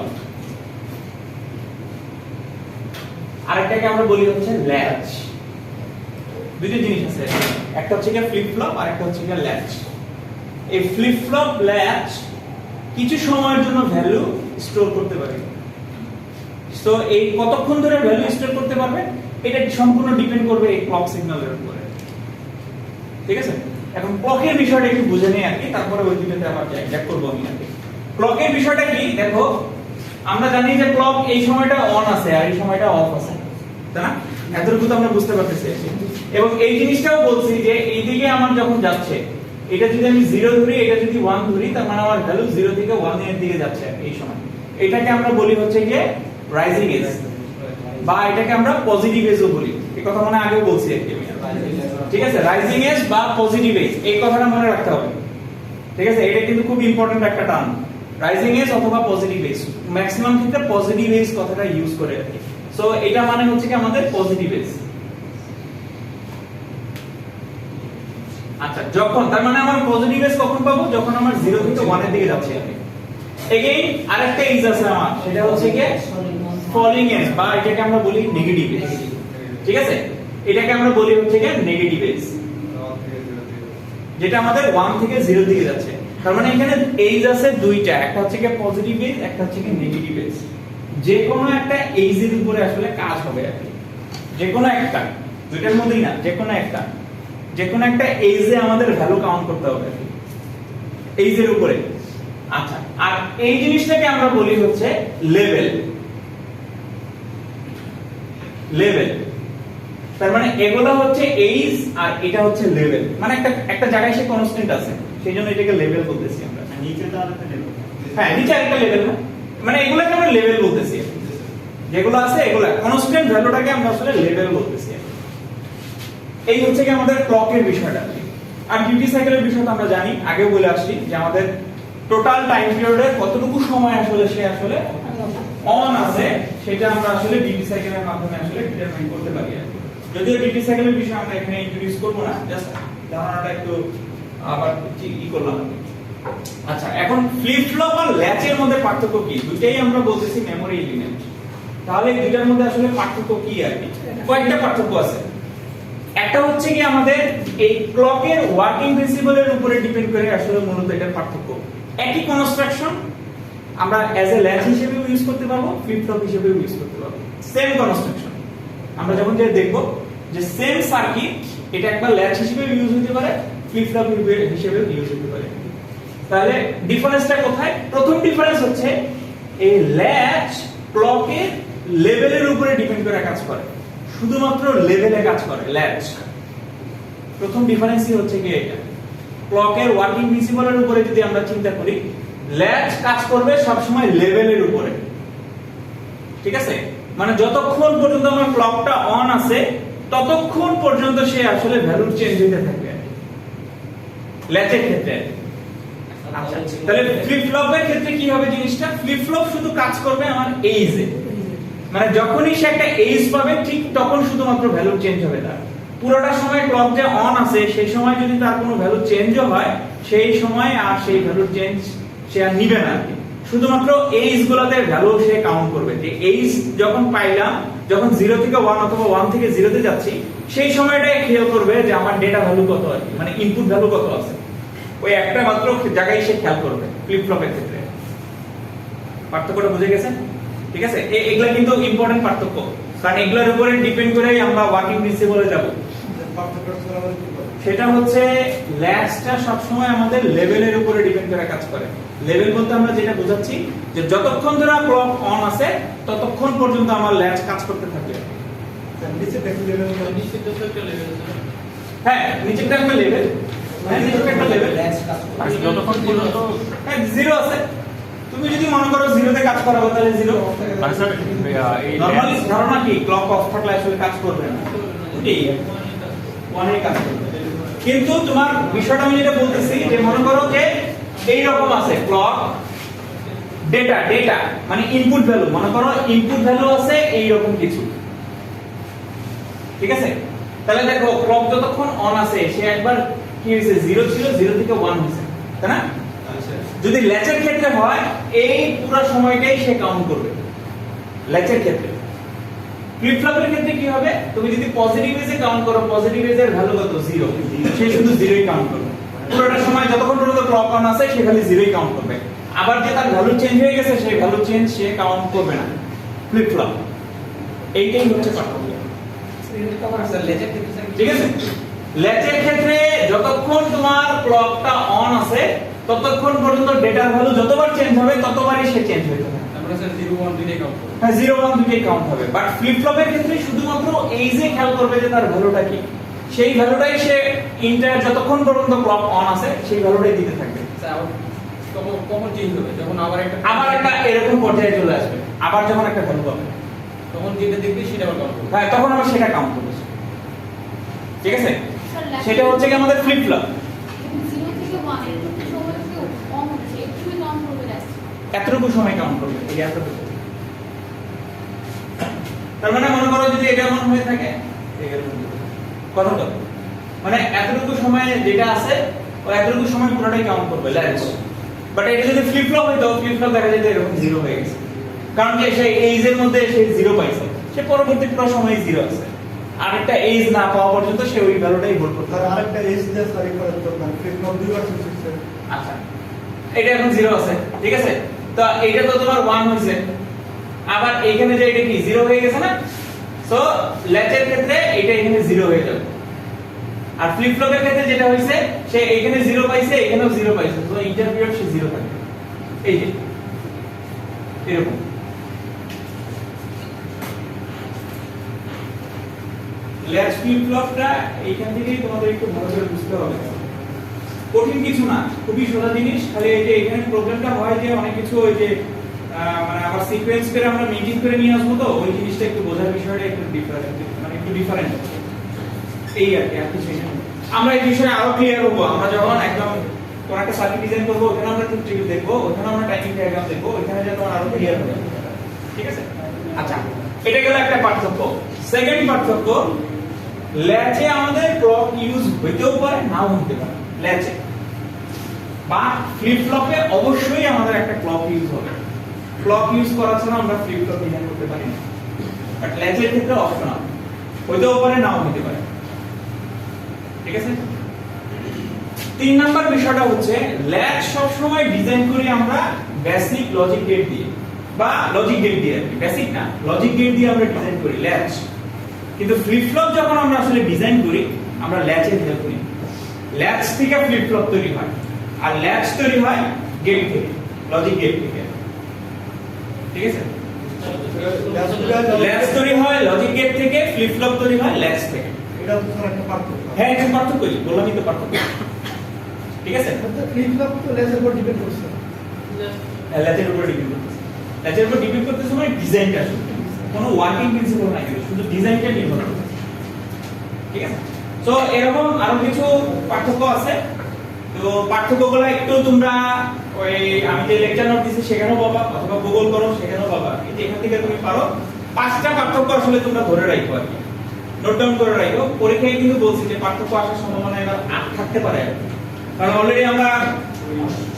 আরেকটাকে আমরা বলি হচ্ছে ল্যাচ। দুইটা জিনিস আছে, একটা হচ্ছে কি ফ্লিপ ফ্লপ আর একটা হচ্ছে কি ল্যাচ। এই ফ্লিপ ফ্লপ ল্যাচ কিছু সময়ের জন্য ভ্যালু স্টোর করতে পারে। সো এই কতক্ষণ ধরে ভ্যালু স্টোর করতে পারবে এটা সম্পূর্ণ ডিপেন্ড করবে এই ক্লক সিগন্যালের উপরে, ঠিক আছে? এখন ক্লকের বিষয়টা একটু বুঝে নেই আর কি, তারপরে ওই দুটোতে আবার জ্যাক করব আমি আর কি। ক্লকের বিষয়টা কি দেখো, আমরা জানি যে ক্লক এই সময়টা অন আছে আর এই সময়টা অফ আছে, তাই না? এতটুকু তো আমরা বুঝতে পারতেছি। এবং এই জিনিসটাও বলছি যে এইদিকে আমার যখন যাচ্ছে, এটা যদি আমি 0 ধরি, এটা যদি 1 ধরি, তার মানে আমার ভ্যালু 0 থেকে 1 এর দিকে যাচ্ছে এই সময়। এটাকে আমরা বলি হচ্ছে যে রাইজিং এজ। বা এটাকে আমরা পজিটিভ এজও বলি। এই কথা মনে আগেও বলছি আর কি। ঠিক আছে, রাইজিং এজ বা পজিটিভ এজ এই কথাটা মনে রাখতে হবে। ঠিক আছে, এটা কিন্তু খুব ইম্পর্টেন্ট একটা টার্ম, রাইজিং এজ অথবা পজিটিভ এজ। ম্যাক্সিমাম ক্ষেত্রে পজিটিভ এজ কথাটা ইউজ করে আর কি। সো এটা মানে হচ্ছে কি আমাদের পজিটিভ এজ। আচ্ছা, যখন তার মানে আমার পজিটিভ এজ কখন পাবো? যখন আমার 0 থেকে 1 এর দিকে যাচ্ছে আমি। এগেইন আরেকটা এজ আছে আমার, সেটা হচ্ছে কি ফলিং এজ বা এটাকে আমরা বলি নেগেটিভ এজ। ঠিক আছে, এটাকে আমরা বলি হচ্ছে কি নেগেটিভ এজ, যেটা আমাদের 1 থেকে 0 দিকে যাচ্ছে। তার মানে এখানে এজ আছে দুইটা, একটা হচ্ছে কি পজিটিভ এজ, একটা হচ্ছে কি নেগেটিভ এজ। যে কোনো একটা এজের উপরে আসলে কাজ হবে আর কি, যে কোনো একটা, দুইটার মধ্যেই না, যে কোনো একটা এজে আমাদের ভ্যালু কাউন্ট করতে হবে এজের উপরে। আচ্ছা, আর এই জিনিসটাকে আমরা বলি হচ্ছে লেভেল। তার মানে এগুলো হচ্ছে এজ আর এটা হচ্ছে লেভেল, মানে একটা জায়গায় সে কনস্ট্যান্ট আছে, সেইজন্য এটাকে লেভেল বলতেছি আমরা। নিচে তো আরেকটা লেভেল, হ্যাঁ নিচে আরেকটা লেভেল, না মানে এগুলোকে আমরা লেভেল বলতেছি, যেগুলো আছে এগুলো কনস্ট্যান্ট ভ্যালুটাকে আমরা আসলে লেভেল বলতেছি। এই হচ্ছে কি আমাদের ক্লকের বিষয়টা। আর ডিউটি সাইকেলের বিষয় তো আমরা জানি, আগেও বলে আসছি যে আমাদের টোটাল টাইম পিরিয়ডে কতটুকু সময় আসলে সে আসলে অন আছে, সেটা আমরা আসলে ডিউটি সাইকেলের মাধ্যমে আসলে ডিটারমাইন করতে পারি। যদিও ডিউটি সাইকেলের বিষয় আমরা এখানে ইন্ট্রোডিউস করব না, জাস্ট ধারণাটা একটু আবার করলাম। আচ্ছা, এখন ফ্লিপ ফ্লপ আর ল্যাচের মধ্যে পার্থক্য কি? দুটেই আমরা বলতেছি মেমোরি এলিমেন্ট। তাহলে দুটার মধ্যে আসলে পার্থক্য কি আর কি? কয়েকটা পার্থক্য আছে। একটা হচ্ছে কি আমাদের এই ক্লকের ওয়ার্কিং প্রিন্সিপলের উপরে ডিপেন্ড করে আসলে মূলত এটার পার্থক্য। একই কনস্ট্রাকশন আমরা অ্যাজ এ ল্যাচ হিসেবেও ইউজ করতে পারবো, ফ্লিপ ফ্লপ হিসেবেও ইউজ করতে পারবো। সেম কনস্ট্রাকশন আমরা যখন যে দেখব যে সেম সার্কিট, এটা একবার ল্যাচ হিসেবেও ইউজ হতে পারে, ফ্লিপ ফ্লপ হিসেবেও ইউজ হতে পারে। তাহলে ডিফারেন্সটা কোথায়? প্রথম ডিফারেন্স হচ্ছে এই ল্যাচ ক্লকের লেভেলের উপরে ডিপেন্ড করে কাজ করে, শুধুমাত্র লেভেলে কাজ করে ল্যাচ। প্রথম ডিফারেন্সই হচ্ছে কি এটা। ক্লকের ওয়ার্কিং প্রিন্সিপলের উপরে যদি আমরা চিন্তা করি, ল্যাচ কাজ করবে সব সময় লেভেলের উপরে। ঠিক আছে, মানে যতক্ষণ পর্যন্ত আমার ক্লকটা অন আছে ততক্ষণ পর্যন্ত সে আসলে ভ্যালু চেঞ্জ হতে থাকবে ল্যাচের ক্ষেত্রে। আচ্ছা, তাহলে ফ্লিপ ফ্লপের ক্ষেত্রে কি হবে জিনিসটা? ফ্লিপ ফ্লপ শুধু কাজ করবে আমার এইজে, মানে যখনই সে একটা এজ পাবে ঠিক তখন শুধুমাত্র ভ্যালু চেঞ্জ হবে তার। পুরোটা সময় ক্লক যে অন আছে সেই সময় যদি তার কোনো ভ্যালু চেঞ্জও হয়, সেই সময় আর সেই ভ্যালু চেঞ্জ সে আর নিবে না। শুধুমাত্র এইজ গুলোতে ভ্যালু সে কাউন্ট করবে, যে এইজ যখন পাইলাম, যখন 0 থেকে 1 অথবা 1 থেকে 0 তে যাচ্ছি, সেই সময়টাই খেয়াল করবে যে আমার ডেটা ভ্যালু কত আছে, মানে ইনপুট ভ্যালু কত আছে। ওই একটা মাত্র জায়গায় সে খেয়াল করবে ফ্লিপ ফ্লপের ক্ষেত্রে। পার্থক্যটা বুঝে গেছেন? ঠিক আছে, এগুলা কিন্তু ইম্পর্টেন্ট পার্থক্য, কারণ এগুলোর উপরে ডিপেন্ড করেই আমরা ওয়ার্কিং প্রিন্সিপলে যাব। সেটা হচ্ছে ল্যাচটা সব সময় আমাদের লেভেলের উপরে ডিপেন্ড করে কাজ করে। লেভেল বলতে আমরা যেটা বোঝাচ্ছি যে যতক্ষণ ধরে ক্লক অন আছে ততক্ষণ পর্যন্ত আমার ল্যাচ কাজ করতে থাকবে। হ্যাঁ, নিচেরটা একটা লেভেল, যতক্ষণ পর্যন্ত 0 আছে। তুমি যদি মনে করো 0 তে কাজ করাবো তাহলে 0। মানে স্যার এই নরমালি ধারণা কি ক্লক অফ থাকলে আসলে কাজ করবে না, ঠিক 1 এ কাজ করবে। কিন্তু তোমার বিষয়টা আমি যেটা বলতেছি যে মনে করো যে এই রকম আছে ক্লক ডেটা মানে ইনপুট ভ্যালু, মনে করো ইনপুট ভ্যালু আছে এই রকম কিছু। ঠিক আছে, তাহলে দেখো ক্লক যতক্ষণ অন আছে সে একবার কি হইছে 0 ছিল, 0 থেকে 1 হইছে, তাই না? যদি ল্যাচের ক্ষেত্রে হয় এই পুরো সময়টাই সে কাউন্ট করবে ল্যাচের ক্ষেত্রে। ফ্লিপ ফ্লপের ক্ষেত্রে কি হবে? তুমি যদি পজিটিভ এজে কাউন্ট করো, পজিটিভ এজের ভ্যালু কত? 0, সে শুধু 0ই কাউন্ট করবে পুরোটা সময়, যতক্ষণ পর্যন্ত ক্লক অন আছে সে খালি 0ই কাউন্ট করবে। আবার যে তার ভ্যালু চেঞ্জ হয়ে গেছে সেই ভ্যালু চেঞ্জ সে কাউন্ট করবে না ফ্লিপ ফ্লপ। এইটাই হচ্ছে পার্থক্য। ঠিক আছে, ল্যাচের ক্ষেত্রে যতক্ষণ তোমার ক্লকটা অন আছে ততক্ষণ পর্যন্ত ডেটার ভ্যালু যতবার চেঞ্জ হবে ততবারই সে চেঞ্জ হয়ে যাবে। আমরা স্যার 0 1 দুইটাই কাউন্ট করব। হ্যাঁ, 0 1 দুইটাই কাউন্ট হবে। বাট ফ্লিপ ফ্লপের ক্ষেত্রে শুধুমাত্র এই যে খেয়াল করবে যে তার ভ্যালুটা কি, সেই ভ্যালুটাই সে ইন্টার যতক্ষণ পর্যন্ত ক্লক অন আছে সেই ভ্যালুটাই দিতে থাকবে। স্যার কখন চেঞ্জ হবে? যখন আবার একটা এরকম পর্যায়ে চলে আসবে, আবার যখন একটা ভ্যালু পাবে তখন যেটা দেখবি সেটা আবার কাউন্ট করবে। হ্যাঁ, তখন আবার সেটা কাউন্ট করবে। ঠিক আছে, স্যার, সেটা হচ্ছে কি আমাদের ফ্লিপ ফ্লপ। 0 থেকে 1 এর মধ্যে সময় কি কম হচ্ছে, একটু কাউন্ট করবে যাচ্ছে। এতটুকু সময় কাউন্ট করবে, এই এতটুকু। তার মানে মনে করো যদি এটা এমন হয়ে থাকে কত তো, মানে এতটুকু সময় যেটা আছে ওই এতটুকু সময় পুরোটাই কাউন্ট করবে ল্যাচ। বাট এটা যদি ফ্লিপ ফ্লপ হইতো, ফ্লিপ ফ্লপ দেখা যেত এরকম 0 হয়ে গেছে, কারণ কি সেই এইজ এর মধ্যে সে 0 পাইছে, সে পরবর্তী পুরো সময় 0 আছে। আরেকটা এইজ না পাওয়া পর্যন্ত সে ওই ভ্যালুটাই হোল্ড করতে আর পারে। আরেকটা এজ দিয়ে সারি করার দরকার ফ্লিপ ফ্লপ 2% সিস্টেম। আচ্ছা, এটা এখন 0 আছে, ঠিক আছে। তো এইটা তো তোমার 1 হইছে, আবার এইখানে যে এটা কি 0 হয়ে গেছে না, সো ল্যাচের ক্ষেত্রে এটা এখানে 0 হয়ে যাবে। আর ফ্লিপ ফ্লপের ক্ষেত্রে যেটা হইছে, সে এখানে 0 পাইছে, এখানেও 0 পাইছে, তো ইন্টারপিরিয়ড সে 0 থাকবে। এই যে এরকম। ল্যাচ ফ্লিপ ফ্লপটা এইখান থেকেই তোমাদের একটু ভালো করে বুঝতে হবে। কঠিন কিছু না, খুবই সোজা জিনিস। খালি এই যে এখানে প্রবলেমটা হয় যে অনেক কিছু ওই যে মানে আবার সিকোয়েন্স করে আমরা মেইনটেইন করে নিয়ে আসবো, তো ওই জিনিসটা একটু বোঝার বিষয়টা একটু ডিফারেন্ট, মানে একটু ডিফারেন্ট এই আর কি, আর কিছু না। আমরা এই বিষয়ে আরো ক্লিয়ার হবো আমরা যখন একদম কোন একটা সার্কিট ডিজাইন করবো, ওখানে আমরা ট্রিক দেখবো, ওখানে আমরা টাইমিং ডায়াগ্রাম দেখবো, ওখানে যেন তোমার আরো ক্লিয়ার হবে। ঠিক আছে, আচ্ছা, এটা গেল একটা পার্থক্য। সেকেন্ড পার্থক্য, ল্যাচে আমাদের ক্লক ইউজ হইতেও পারে, নাও হতে পারে ল্যাচে, বা ফ্লিপ ফ্লপে অবশ্যই আমাদের একটা ক্লক ইউজ হবে। ক্লক ইউজ করা ছাড়া আমরা ফ্লিপ ফ্লপ ডিজাইন করতে পারি না, বাট ল্যাচের ক্ষেত্রে অপশনাল, হইতেও পারে নাও হতে পারে। ঠিক আছে, 3 নাম্বার বিষয়টা হচ্ছে ল্যাচ সব সময় ডিজাইন করি আমরা বেসিক লজিক গেট দিয়ে, বা লজিক গেট দিয়ে, বেসিক না লজিক গেট দিয়ে আমরা ডিজাইন করি ল্যাচ। কিন্তু ফ্লিপ ফ্লপ যখন আমরা আসলে ডিজাইন করি, আমরা ল্যাচের হেল্প করি। ল্যাচ থেকে ফ্লিপ ফ্লপ তৈরি হয়, আর ল্যাচ তৈরি হয় গেট থেকে, লজিক গেট থেকে। ঠিক আছে, ল্যাচ তৈরি হয় লজিক গেট থেকে, ফ্লিপ ফ্লপ তৈরি হয় ল্যাচ থেকে। এটা তো স্যার একটা পার্থক্য। হ্যাঁ, এটা পার্থক্যই, বললামই তো পার্থক্য। ঠিক আছে, ফ্লিপ ফ্লপ তো লেসের উপর ডিপেন্ড করছে। ল্যাচের উপর ডিপেন্ড করতেছে। ল্যাচের উপর ডিপেন্ড করতেছে মানে ডিজাইনটা, কোনো ওয়ার্কিং প্রিন্সিপল নাই, শুধু ডিজাইনটা নির্ভর করে। ঠিক আছে, সো এরকম আরো কিছু পার্থক্য আছে। তো পার্থক্যগুলো একটু তোমরা ওই আমি যে লেকচার নোট দিছি সেখানেও পাবা, অথবা গুগল করো সেখানেও পাবা। কিন্তু এখান থেকে তুমি পারো 5টা পার্থক্য আসলে তোমরা ধরে রাখো আর কি, নোট ডাউন করে রাখো। পরীক্ষায় কিন্তু বলছি যে পার্থক্য আসার সম্ভাবনা এবার 8 থাকতে পারে, কারণ অলরেডি আমরা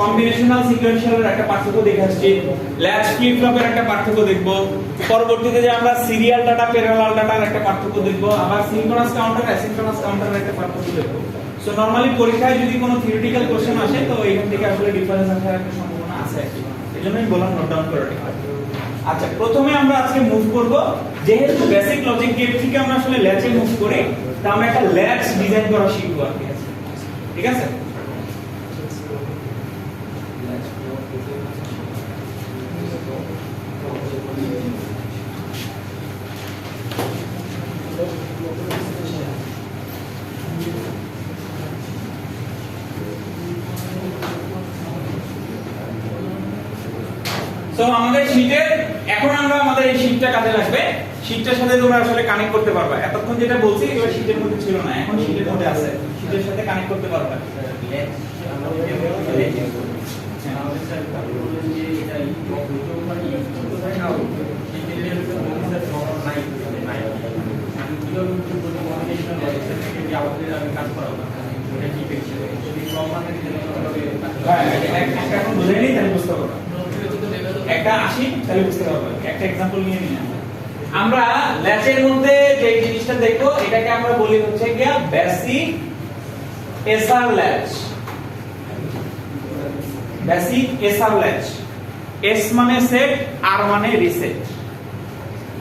কম্বিনেশনাল সিকোয়েন্সিয়ালের একটা পার্থক্য দেখে আসছি, ল্যাচ ফ্লিপ ফ্লপের একটা পার্থক্য দেখব, পরবর্তীতে যে আমরা সিরিয়াল ডাটা প্যারালাল ডাটার একটা পার্থক্য দেখব, আবার সিনক্রোনাস কাউন্টার অ্যাসিনক্রোনাস কাউন্টারের একটা পার্থক্য দেখব। সো নরমালি পরীক্ষায় যদি কোনো থিওরিটিক্যাল কোশ্চেন আসে, তো এখান থেকে আসলে ডিফারেন্স আসার একটা সম্ভাবনা আছে, এজন্যই বললাম নোট ডাউন করে রাখো। আচ্ছা, প্রথমে আমরা আজকে মুভ করব, যেহেতু বেসিক লজিক গেট থেকে আমরা আসলে ল্যাচে মুভ করি, তা আমরা একটা ল্যাচ ডিজাইন করা শিখব আর কি। ঠিক আছে, সো আমাদের শীটের এখন আমরা আমাদের এই শীটটা কাজে লাগবে। শীটটার সাথে তোমরা আসলে কানেক্ট করতে পারবে। এতক্ষণ যেটা বলছি এগুলো শীটের মধ্যে ছিল না, এখন শীটের মধ্যে আছে, শীটের সাথে কানেক্ট করতে পারবে। এখন বুঝে নিই তাহলে বুঝতে পারবে, একটা আসি তাহলে বুঝতে পারবে। একটা এক্সাম্পল নিয়ে নিই আমরা ল্যাচের মধ্যে যে জিনিসটা দেখবো, এটাকে আমরা বলি হচ্ছে কি basic SR latch. Basic SR latch, S মানে সেট, আর মানে রিসেট।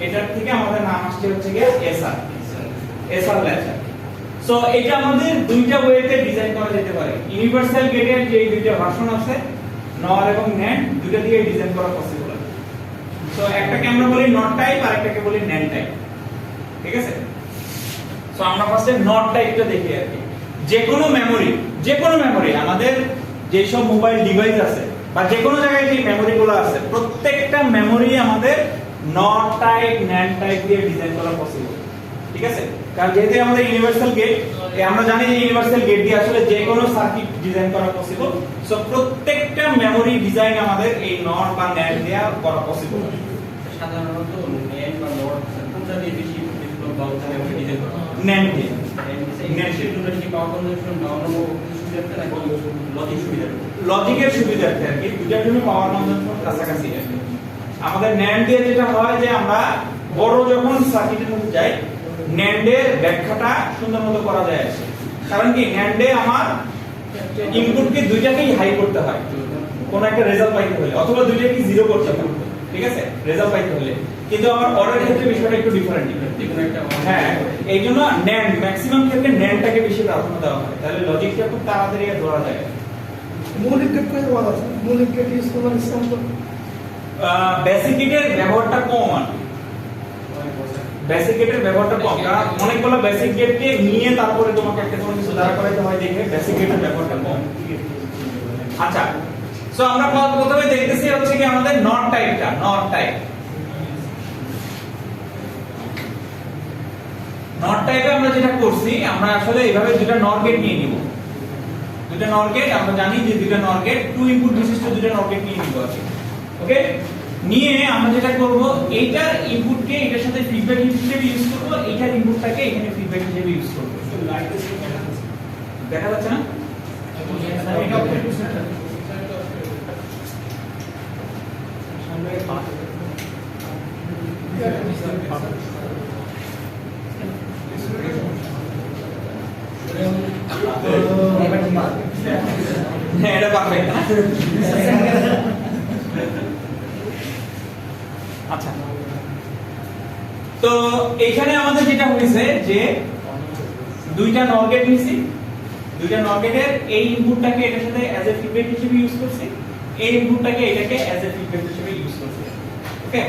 এটার থেকে আমাদের নাম আসছে হচ্ছে কি এসআর, এসআর ল্যাচ। সো এটা আমাদের দুইটা ওয়েতে ডিজাইন করা যেতে পারে। ইউনিভার্সাল গেটের যে দুইটা ভার্সন আছে, নর এবং ন্যান্ড, দুইটা দিয়ে ডিজাইন করা পসিবল। সো একটাকে আমরা বলি নট টাইপ, আর একটাকে বলি ন্যান্ড টাইপ। ঠিক আছে, সো আমরা ফার্স্টে নট টাইপটা দেখি আর কি। যে কোনো মেমরি আমাদের যে সব মোবাইল ডিভাইস আছে বা যে কোনো জায়গায় যে মেমরিগুলো আছে, প্রত্যেকটা মেমরি আমাদের নট টাইপ ন্যান্ড টাইপ দিয়ে ডিজাইন করা পসিবল। ঠিক আছে, কারণ যেহেতু আমাদের ইউনিভার্সাল গেট, আমরা জানি যে ইউনিভার্সাল গেট দিয়ে আসলে যে কোনো সার্কিট ডিজাইন করা পসিবল। সো প্রত্যেকটা মেমরি ডিজাইন আমাদের এই নট বা ন্যান্ড দিয়ে করা পসিবল। সাধারণত NAND বা NOR কোনটা দিয়ে বেশি ফ্লিপ-ফ্লপ বা ওখানে ডিজাইন করা হয়? ন্যান্ড দিয়ে। NAND সেগুলো কি পাওয়ার কনজাম্পশন বাড়ানো সুবিধার্থে নাকি লজিক সুবিধার্থে? লজিকের সুবিধার্থে আর কি, দুটার জন্য পাওয়ার কনজাম্পশন কাছাকাছি আর কি। আমাদের ন্যান্ড দিয়ে যেটা হয় যে আমরা বড় যখন সার্কিটের মধ্যে যাই, ন্যান্ডের ব্যাখ্যাটা সুন্দর মতো করা যায় আছে। কারণ কি ন্যান্ডে আমার ইনপুটকে দুইটাকেই হাই করতে হয় কোন একটা রেজাল্ট পাইতে হলে, অথবা দুইটাকে জিরো করতে হয়। ঠিক আছে, রেজাল্ট পাইতে হলে। কিন্তু আমার অরের ক্ষেত্রে বিষয়টা একটু ডিফারেন্ট। যেকোনো একটা হ্যাঁ, এই জন্য ন্যান্ড ম্যাক্সিমাম ক্ষেত্রে ন্যান্ডটাকে বেশি প্রাধান্য দেওয়া হয়, তাহলে লজিকটা খুব তাড়াতাড়ি ধরা যায়। মৌলিক গেট করে বলা আছে, মৌলিক গেট ইউজ করলে স্যাম্পল বেসিক গেটের ব্যবহারটা কম আর কি। বেসিক গেটের ব্যবহারটা কম, কারণ অনেকগুলো বেসিক গেটকে নিয়ে তারপরে তোমাকে একটা কোনো কিছু দাঁড়া করাইতে হয় দেখে বেসিক গেটের ব্যবহারটা কম। আচ্ছা, সো আমরা প্রথমে দেখতেছি হচ্ছে কি আমাদের নট টাইপটা, নট টাইপ। নট টাইপে আমরা যেটা করছি, আমরা আসলে এইভাবে দুটো নট গেট নিয়ে নিব। দুটো নট গেট আমরা জানি যে দুটো নট গেট 2 ইনপুট বিশিষ্ট দুটো নট গেট নিয়ে নিব আছে। ওকে, নিয়ে আমরা যেটা করব, এইটার ইনপুটকে এটার সাথে ফিডব্যাক হিসেবে ইউজ করব, এইটার ইনপুটটাকে এখানে ফিডব্যাক হিসেবে ইউজ করব। দেখা যাচ্ছে না? হ্যাঁ, এটা পারফেক্ট না? আচ্ছা, তো এখানে আমাদের যেটা হয়েছে যে দুইটা নট গেট নিছি, দুইটা নট গেটের এই ইনপুটটাকে এটার সাথে অ্যাজ এ ফিডব্যাক হিসেবে ইউজ করছি, এই ইনপুটটাকে এটাকে অ্যাজ এ ফিডব্যাক হিসেবে ইউজ করছি। ওকে,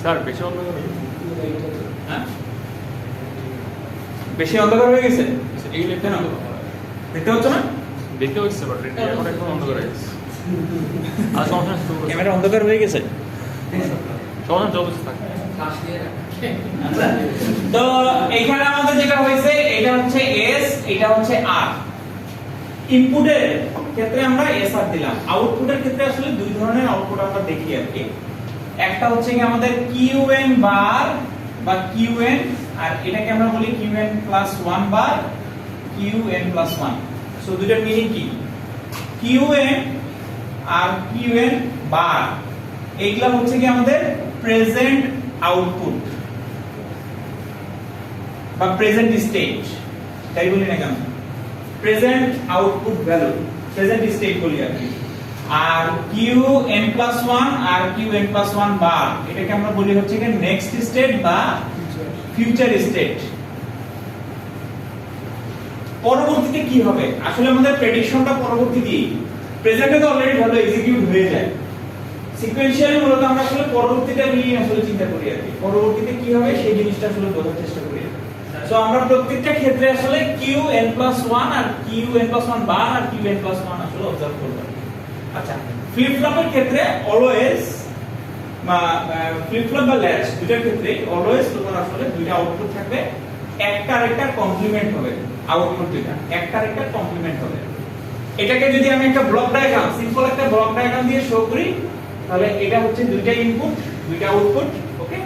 স্যার বেশি অন্ধকার হ্যাঁ, বেশি অন্ধকার হয়ে গেছে, এই লেখা না দেখতে হচ্ছে না? দেখতে হচ্ছে বাট এখন একদম অন্ধকার হয়ে গেছে। আর সমস্যা শুরু করছে, ক্যামেরা অন্ধকার হয়ে গেছে। সমস্যা চলছে থাকে। তো এইখানে আমাদের যেটা হয়েছে, এটা হচ্ছে এস, এটা হচ্ছে আর। ইনপুটের ক্ষেত্রে আমরা এস আর দিলাম, আউটপুটের ক্ষেত্রে আসলে দুই ধরনের আউটপুট আমরা দেখি আর কি। একটা হচ্ছে কি আমাদের কিউএন বার বা কিউএন, আর এটাকে আমরা বলি কিউএন প্লাস 1 বার, কিউএন প্লাস 1। সো দুইটার মিনিং কি? কিউএন আর কিউএন বার, এইগুলা হচ্ছে কি আমাদের প্রেজেন্ট আউটপুট বা প্রেজেন্ট স্টেট, তাই বলি না কেন, present output value, present state বলি আর কি। আর qn+1 আর qn+1 বার, এটাকে আমরা বলি হচ্ছে কি নেক্সট স্টেট বা ফিউচার স্টেট। পরবর্তীতে কি হবে, আসলে আমাদের প্রেডিকশনটা পরবর্তী দিয়ে, প্রেজেন্টে তো অলরেডি ভ্যালু এক্সিকিউট হয়ে যায়। সিকোয়েন্সিয়ালি মূলত আমরা আসলে পরবর্তীটা নিয়ে আসলে চিন্তা করি আর কি, পরবর্তীতে কি হবে সেই জিনিসটা আসলে বোঝার চেষ্টা করি। সো আমরা প্রত্যেকটা ক্ষেত্রে আসলে qn+1 আর qn+1 বার আর qn+1 আসলে অবজার্ভ করব। আচ্ছা, ফ্লিপ ফ্লপের ক্ষেত্রে অলওয়েজ ফ্লিপ ফ্লপ বা ল্যাচ দুটার ক্ষেত্রে অলওয়েজ তোমার আসলে দুইটা আউটপুট থাকবে, একটা আরেকটা কমপ্লিমেন্ট হবে। আউটপুট দুইটা একটা আরেকটা কমপ্লিমেন্ট হবে। এটাকে যদি আমি একটা ব্লক ডায়াগ্রাম, সিম্পল একটা ব্লক ডায়াগ্রাম দিয়ে শো করি, তাহলে এটা হচ্ছে দুইটা ইনপুট, দুইটা আউটপুট। ওকে,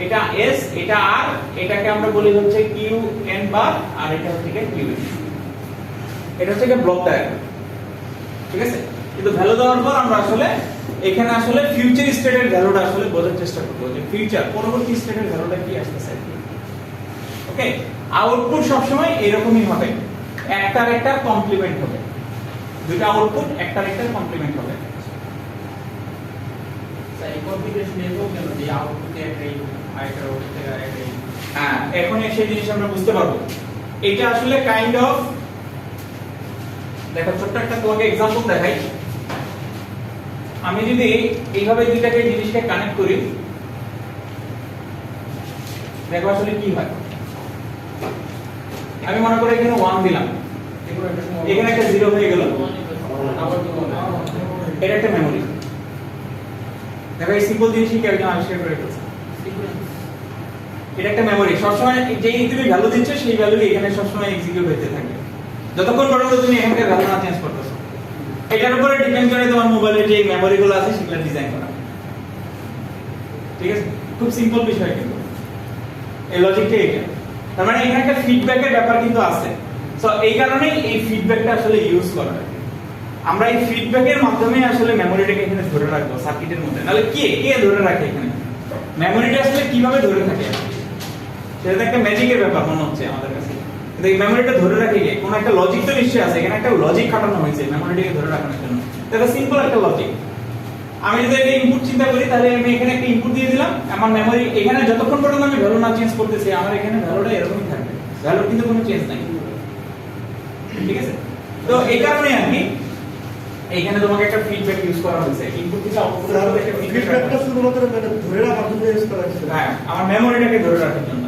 এটা এস, এটা আর, এটাকে আমরা বলি হচ্ছে কিউএন বার, আর এটা হচ্ছে কিউএন। এটা হচ্ছে ব্লক ডায়াগ্রাম। ঠিক আছে, কিন্তু ভ্যালু দেওয়ার পর আমরা আসলে এখানে আসলে ফিউচার স্টেটের ভ্যালুটা আসলে বোঝার চেষ্টা করব, যে ফিউচার পরবর্তী স্টেটের ভ্যালুটা কি আসতেছে। ওকে, আউটপুট সবসময় এরকমই হবে, একটা আরেকটা কমপ্লিমেন্ট হবে, দুইটা আউটপুট একটা আরেকটা কমপ্লিমেন্ট হবে। স্যার এই কনফিগারেশন এরকম কেন যে আউটপুটে একটা আইটার আউটপুটে একটা, হ্যাঁ, এখন সেই জিনিস আমরা বুঝতে পারবো। এটা আসলে কাইন্ড অফ, দেখো ছোট্ট একটা তোমাকে एग्जांपल দেখাই। আমি যদি এইভাবে দুইটাকে জিনিসকে কানেক্ট করি, দেখো আসলে কি হয়। আমি মনে করি এখানে 1 দিলাম, এখানে একটা 0 হয়ে গেল, আবার কি বলে এটা একটা মেমরি। দেখো এই সিম্পল জিনিসই কেউ একজন আবিষ্কার করে ফেলছে। এটা একটা মেমরি, সবসময় যেই তুমি ভ্যালু দিচ্ছ সেই ভ্যালু এখানে সবসময় এক্সিকিউট হতে থাকবে যতক্ষণ পর্যন্ত তুমি এখানকার ভ্যালু না চেঞ্জ করতেছো। এটার উপরে ডিপেন্ড করে তোমার মোবাইলের যে মেমরি গুলো আছে সেগুলো ডিজাইন করা। ঠিক আছে, খুব সিম্পল বিষয় কিন্তু এই লজিকটা এটা। তার মানে এখানে একটা ফিডব্যাকের ব্যাপার কিন্তু আছে। সো এই কারণেই এই ফিডব্যাকটা আসলে ইউজ করা হয়। আমরা এই ফিডব্যাকের মাধ্যমে আসলে মেমোরিটাকে এখানে ধরে রাখবো সার্কিটের মধ্যে। নাহলে কে ধরে রাখে এখানে মেমোরিটা আসলে কিভাবে ধরে থাকে? সেটা একটা ম্যাজিকের ব্যাপার মনে হচ্ছে আমাদের কাছে। কিন্তু এই মেমোরিটা ধরে রাখে কে? কোন একটা লজিক তো নিশ্চয়ই আছে। এখানে একটা লজিক খাটানো হয়েছে মেমোরিটাকে ধরে রাখার জন্য। এটা সিম্পল একটা লজিক। আমি যদি একটা ইনপুট চিন্তা করি তাহলে আমি এখানে একটা ইনপুট দিয়ে দিলাম, আমার মেমোরি এখানে যতক্ষণ পর্যন্ত আমি ভ্যালু না চেঞ্জ করতেছি আমার এখানে ভ্যালুটা এরকমই থাকবে, ভ্যালু কিন্তু কোনো চেঞ্জ নাই। ঠিক আছে, তো এই কারণে আর কি এইখানে তোমাকে একটা ফিডব্যাক ইউজ করা হয়েছে। ইনপুট থেকে আউটপুট পর্যন্ত একটা ফিডব্যাকটা শুধুমাত্র ধরে রাখার জন্য ইউজ করা হয়েছে। হ্যাঁ, আমার মেমোরিটাকে ধরে রাখার জন্য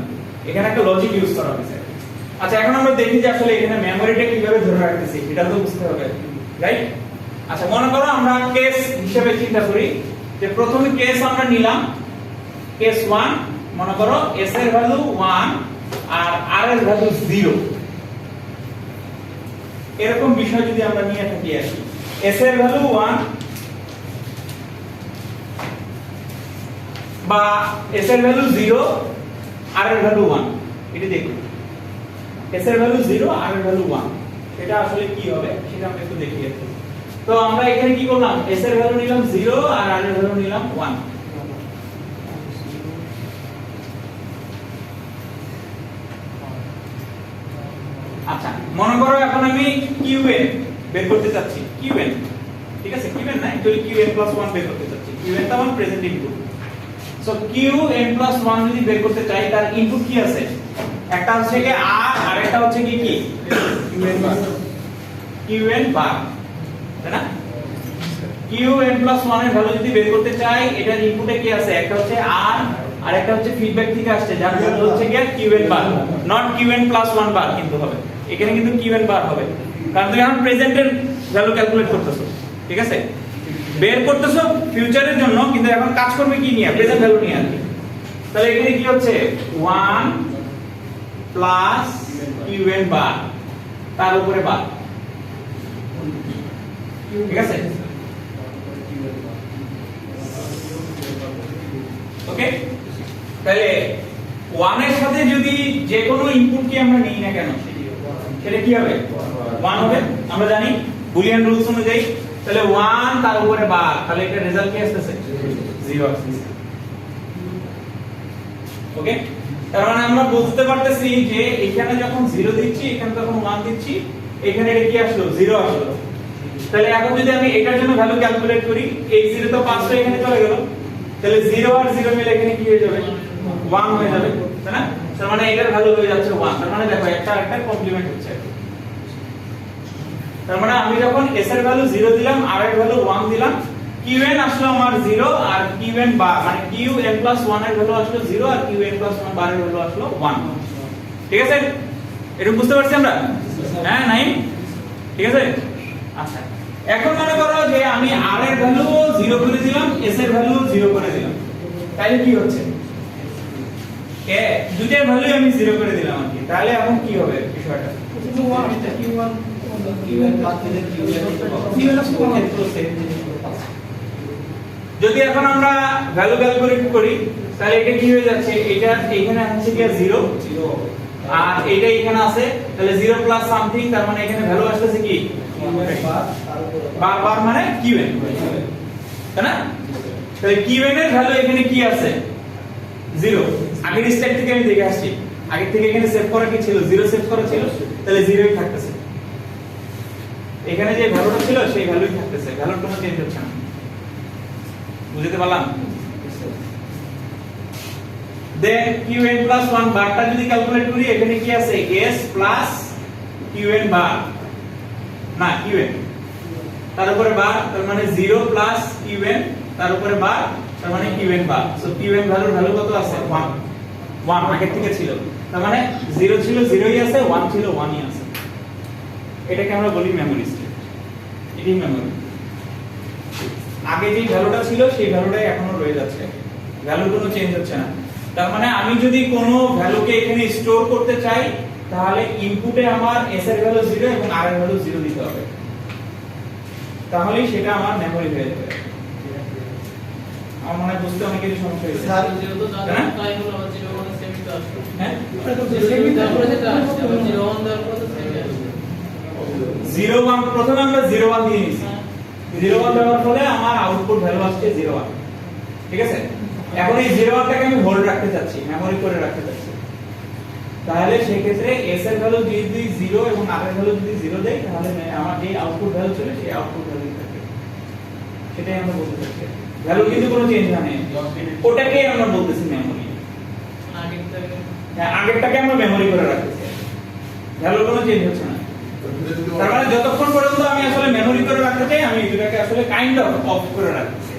এখানে একটা লজিক ইউজ করা হয়েছে। আচ্ছা, এখন আমরা দেখি যে আসলে এখানে মেমোরিটা কিভাবে ধরে রাখতেছি এটা তো বুঝতে হবে, রাইট? আচ্ছা, মনে করো আমরা কেস হিসেবে চিন্তা করি যে প্রথমে কেস আমরা নিলাম কেস 1, মনে করো s এর ভ্যালু 1 আর r এর ভ্যালু 0। এরকম বিষয় যদি আমরা নিয়ে থাকি আর কি, s এর ভ্যালু 1 বা s এর ভ্যালু 0 r এর ভ্যালু 1, এটা দেখুন s এর ভ্যালু 0 r এর ভ্যালু 1, এটা আসলে কি হবে সেটা আমরা একটু দেখি। তো আমরা এখানে কি করলাম, s এর ভ্যালু নিলাম 0 আর r এর ভ্যালু নিলাম 1। আচ্ছা, মনে করো এখন আমি qn বের করতে চাচ্ছি, qn, ঠিক আছে, qn না অ্যাকচুয়ালি qn+1 বের করতে চাচ্ছি। qn টা আমার প্রেজেন্ট ইনপুট। সো qn+1 যদি বের করতে চাই তার ইনপুট কি আছে? একটা হচ্ছে কি r আর একটা হচ্ছে কি qn বার, তাই না? qn+1 এর ভ্যালু যদি বের করতে চাই এটার ইনপুটে কি আছে? একটা হচ্ছে r আর একটা হচ্ছে ফিডব্যাক থেকে আসছে যার ভ্যালু হচ্ছে কি qn বার, নট qn+1 বার কিন্তু হবে। এখানে কিন্তু qn বার হবে কারণ তুমি এখন প্রেজেন্টের ভ্যালু ক্যালকুলেট করতেছো। ঠিক আছে, বের করতেছো ফিউচারের জন্য, কিন্তু এখন কাজ করবে কি নিয়ে? প্রেজেন্ট ভ্যালু নিয়ে আর কি। তাহলে এখানে কি হচ্ছে 1 প্লাস qn বার তার উপরে বার। ঠিক আছে, ওকে। তাহলে 1 এর সাথে যদি যে কোনো ইনপুট কি আমরা নেই না কেন সেটা কি হবে? 1 হবে। আমরা জানি বুলিয়ান রুলস অনুযায়ী। তাহলে 1 তার উপরে বার, তাহলে এটা রেজাল্ট কি আসছে? 0 আসছে। ওকে, তার মানে আমরা বুঝতে পারতেছি যে এখানে যখন 0 দিচ্ছি এখানে যখন 1 দিচ্ছি এখানে এটা কি আসলো? 0 আসলো। তাহলে এখন যদি আমি এটার জন্য ভ্যালু ক্যালকুলেট করি, এই 0 তো 5 টা এখানে চলে গেল, তাহলে 0 আর 0 মিলে এখানে কি হয়ে যাবে? 1 হয়ে যাবে, তাই না? তার মানে এটার ভ্যালু হয়ে যাচ্ছে 1। তার মানে দেখো একটা কমপ্লিমেন্ট হচ্ছে। তার মানে আমি যখন s এর ভ্যালু 0 দিলাম r এর ভ্যালু 1 দিলাম, qn আসলো আমার 0 আর qn বার মানে qn+1 এর ভ্যালু আসলো 0 আর qn+1 বার এর ভ্যালু আসলো 1। ঠিক আছে, এটা বুঝতে পারছি আমরা? হ্যাঁ, নাই? ঠিক আছে। আচ্ছা, এখন মনে করো যে আমি r এর ভ্যালু 0 করে দিলাম, s এর ভ্যালু 0 করে দিলাম, তাহলে কি হচ্ছে? দুইটার ভ্যালু আমি 0 করে দিলাম আর কি। তাহলে এখন কি হবে বিষয়টা? যদি এখন আমরা ভ্যালু ক্যালকুলেট করি তাহলে এটা কি হয়ে যাচ্ছে? এটা এখানে আছে কি 0 আর এটা এখানে আছে, তাহলে 0 প্লাস সামথিং, তার মানে এখানে ভ্যালু আসছে কি বার মানে qn, তাই না? তাহলে qn এর ভ্যালু এখানে কি আছে? 0। আগের স্টেপ থেকে আমি দেখে আসছি, আগে থেকে এখানে সেভ করা কি ছিল? 0 সেভ করা ছিল, তাহলে 0ই থাকতেছে। এখানে যে ভ্যালুটা ছিল সেই ভ্যালুই থাকতেছে, ভ্যালুর কোনো চেঞ্জ হচ্ছে না। বুঝতে পারলাম? দেন qn+1 বারটা যদি ক্যালকুলেট করি এখানে কি আছে? s প্লাস qn বার, না qn তার উপরে বার, তার মানে 0 প্লাস qn তার উপরে বার, তার মানে qn বার। সো qn ভ্যালু কত আছে? 1 আগে থেকে ছিল, তার মানে 0 ছিল 0ই আছে, 1 ছিল 1ই আছে। এটাকে আমরা বলি মেমরি স্টেট, এটাই মেমরি। আগে যে ভ্যালুটা ছিল সেই ভ্যালুটাই এখনো রয়ে যাচ্ছে, ভ্যালুর কোনো চেঞ্জ হচ্ছে না। তার মানে আমি যদি কোনো ভ্যালুকে এখানে স্টোর করতে চাই তাহলে ইনপুটে আমার s এর ভ্যালু 0 এবং r এর ভ্যালু 0 দিতে হবে, তাহলেই সেটা আমার মেমরি হয়ে যাবে। আমার মনে হয় বুঝতে অনেক কিছু সমস্যা হয়েছে স্যার, যেহেতু হ্যাঁ? তাই হলো আমার 0 1 সেমি তো আসবে। হ্যাঁ এটা তো 0 সেমি তারপরে যেটা আসছে আবার 0 1 দেওয়ার পরে তো সেমি আসবে। 01 প্রথমে আমরা 01 দিয়ে নিছি, 01 দেওয়ার ফলে আমার আউটপুট ভ্যালু আসছে 01, ঠিক আছে। এখন এই 01টাকে আমি হোল্ড রাখতে চাচ্ছি, মেমরি করে রাখতে চাচ্ছি, তাহলে সেই ক্ষেত্রে s এর ভ্যালু যদি 0 এবং r এর ভ্যালু যদি 0 দেই তাহলে আমার যে আউটপুট ভ্যালু ছিল সেই আউটপুট ভ্যালু থাকবে, সেটাই আমরা বলতে চাচ্ছি। ভ্যালু কিন্তু কোনো চেঞ্জ হয় না, ওটাকে আমরা বলতেছি মেমরি। আগের থেকে হ্যাঁ, আগেরটাকে আমরা মেমরি করে রাখতেছি, ভ্যালু কোনো চেঞ্জ হচ্ছে না। তার মানে যতক্ষণ পর্যন্ত আমি আসলে মেমরি করে রাখতে চাই আমি এটাকে আসলে কাইন্ড অফ অফ করে রাখতেছি।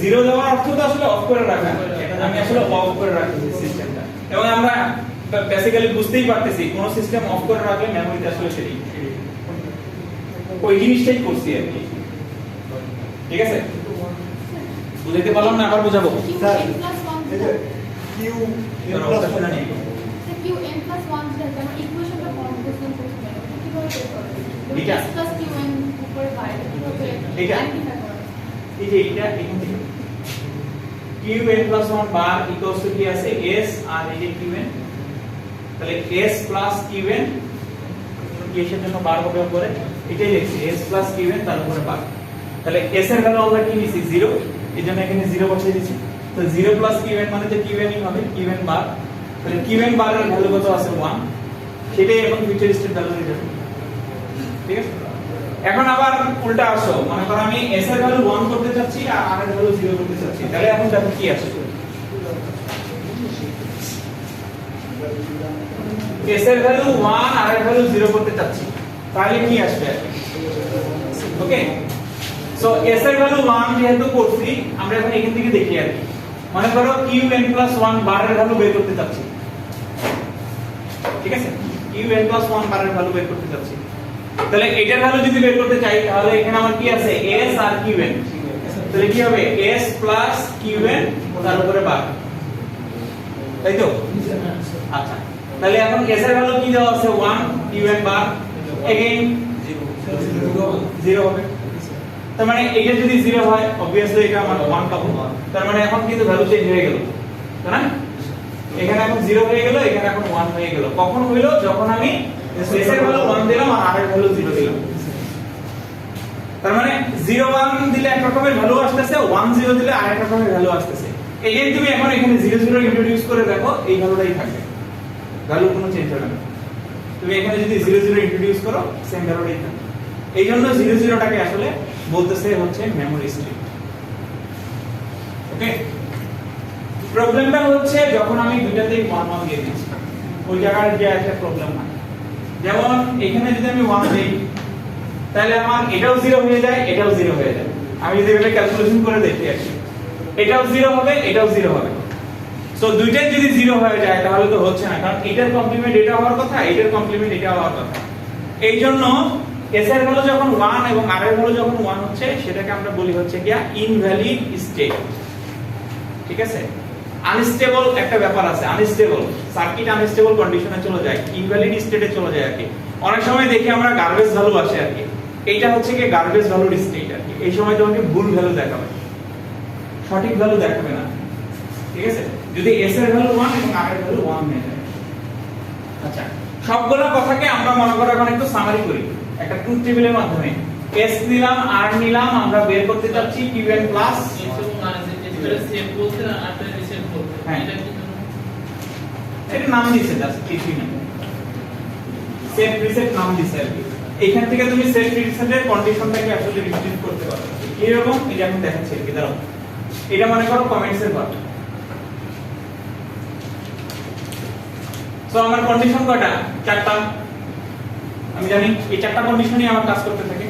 0 দেওয়ার অর্থ তো আসলে অফ করে রাখা, এটা আমি আসলে অফ করে রাখতেছি সিস্টেমটা। এবং আমরা বেসিক্যালি বুঝতেই পারতেছি কোন সিস্টেম অফ করে রাখলে মেমরিতে আসলে সেটি ওই জিনিসটাই করছি আর কি, ঠিক আছে। বুঝতে পারলাম না, আবার বুঝাবো। স্যার, qn plus 1 এই যে কিউ এন প্লাস কথা শুনে নিই। qn plus 1 যেটা আমরা ইকুয়েশনটা ফর্ম করতে করতে কিভাবে বের করব? এটা? s plus qn উপরে বাইরে কিভাবে এটা? আইডেন্টিফাই করব? এই যে এটা এখান থেকে qn plus 1 bar equals to কি আছে s আর এই যে qn, তাহলে s plus qn কি এর জন্য বার হবে উপরে, এটাই লিখছি s plus qn তার উপরে বার। তাহলে s এর ভ্যালু আমরা কি নিছি 0, এজন্য এখানে 0 বসিয়ে দিয়েছি। তো 0 plus qn মানে যে qn ই হবে qn বার, তাহলে qn বারের ভ্যালু কত আছে 1, সেটাই এখন ফিউচার স্টেট ভ্যালু হয়ে যাবে, ঠিক আছে। এখন আবার উল্টা আসো, মনে করো আমি s এর ভ্যালু 1 করতে চাচ্ছি আর r এর ভ্যালু 0 করতে চাচ্ছি, তাহলে এখন দেখো কি আসে। s এর ভ্যালু 1 r এর ভ্যালু 0 করতে চাচ্ছি, তাহলে কি আসবে? ওকে, সো s এর ভ্যালু 1 যেহেতু করছি আমরা এখন এখান থেকে দেখি আর কি। মনে করো qn+1 বারের ভ্যালু বের করতে চাচ্ছি, ঠিক আছে। qn+1 বারের ভ্যালু বের করতে চাচ্ছি, তাহলে এটার ভ্যালু যদি বের করতে চাই তাহলে এখানে আমার কি আছে s আর qn, তাহলে কি হবে s plus qn তার উপরে বার, তাই তো? আচ্ছা, তাহলে এখন s এর ভ্যালু কি দেওয়া আছে 1, qn বার अगेन 0 হবে। তার মানে এটা যদি 0 হয় obviously এটা আমার 1 পাবো, তার মানে এখন কিন্তু ভ্যালু চেঞ্জ হয়ে গেল, তাই না? এখানে এখন 0 হয়ে গেল, এখানে এখন 1 হয়ে গেল। কখন হইলো? যখন আমি s এর ভ্যালু 1 দিলাম আর r এর ভ্যালু 0 দিলাম। তার মানে 0 1 দিলে এক রকমের ভ্যালু আসতেছে, 1 0 দিলে আরেক রকমের ভ্যালু আসতেছে। এগেইন তুমি এখন এখানে 0 0 ইন্ট্রোডিউস করে দেখো, এই ভ্যালুটাই থাকবে, ভ্যালু কোনো চেঞ্জ হবে না। তুমি এখানে যদি 0 0 ইন্ট্রোডিউস করো সেম ভ্যালুটাই থাকবে। এইজন্য 0 0 টাকে আসলে বলতেছে হচ্ছে মেমরি স্ট্রিং। ওকে, প্রবলেমটা হচ্ছে যখন আমি দুটাতেই 1 1 দিয়ে দিচ্ছি, ওই জায়গায় যে একটা প্রবলেম হয়। যেমন এখানে যদি আমি 1 দেই তাহলে আমার এটাও 0 হয়ে যায়, এটাও 0 হয়ে যায়। আমি যদি এটা ক্যালকুলেশন করে দেখি আর কি, এটাও 0 হবে, এটাও 0 হবে। সো দুইটাই যদি 0 হয়ে যায় তাহলে তো হচ্ছে না, কারণ এটার কমপ্লিমেন্ট এটা হওয়ার কথা, এটার কমপ্লিমেন্ট এটা হওয়ার কথা। এইজন্য s এর ভ্যালু যখন 1 এবং r এর ভ্যালু যখন 1 হচ্ছে সেটাকে আমরা বলি হচ্ছে কি ইনভ্যালিড স্টেট, ঠিক আছে। আনস্টেবল একটা ব্যাপার আছে, আনস্টেবল সার্কিট আনস্টেবল কন্ডিশনে চলে যায়, ইনভ্যালিড স্টেটে চলে যায় আর কি। অনেক সময় দেখি আমরা গার্বেজ ভ্যালু আসে আর কি, এইটা হচ্ছে কি গার্বেজ ভ্যালুর স্টেট আর কি। এই সময় তোমাকে ভুল ভ্যালু দেখাবে, সঠিক ভ্যালু দেখাবে না, ঠিক আছে, যদি s এর ভ্যালু 1 এবং r এর ভ্যালু 1 হয়ে যায়। আচ্ছা, সবগুলা কথাকে আমরা মনে করো এখন একটু সামারি করি একটা ট্রুথ টেবিলের মাধ্যমে। s নিলাম, r নিলাম, আমরা বের করতে চাচ্ছি qn প্লাস s এবং r এর সেট বলতে না r এর সেট বলতে, হ্যাঁ। এটা কি জন্য? এটা নাম দিয়েছে জাস্ট কিছুই না, সেট রিসেট নাম দিয়েছে আর কি। এখান থেকে তুমি সেট রিসেটের কন্ডিশনটাকে আসলে রিট্রিভ করতে পারো। এই রকম এই যে আমি দেখাচ্ছি আর কি, দাঁড়াও, এটা মনে করো কমেন্টসের পার্ট। সো আমার কন্ডিশন কয়টা? 4টা। আমি জানি এই 4টা কন্ডিশনই আমার কাজ করতে থাকে।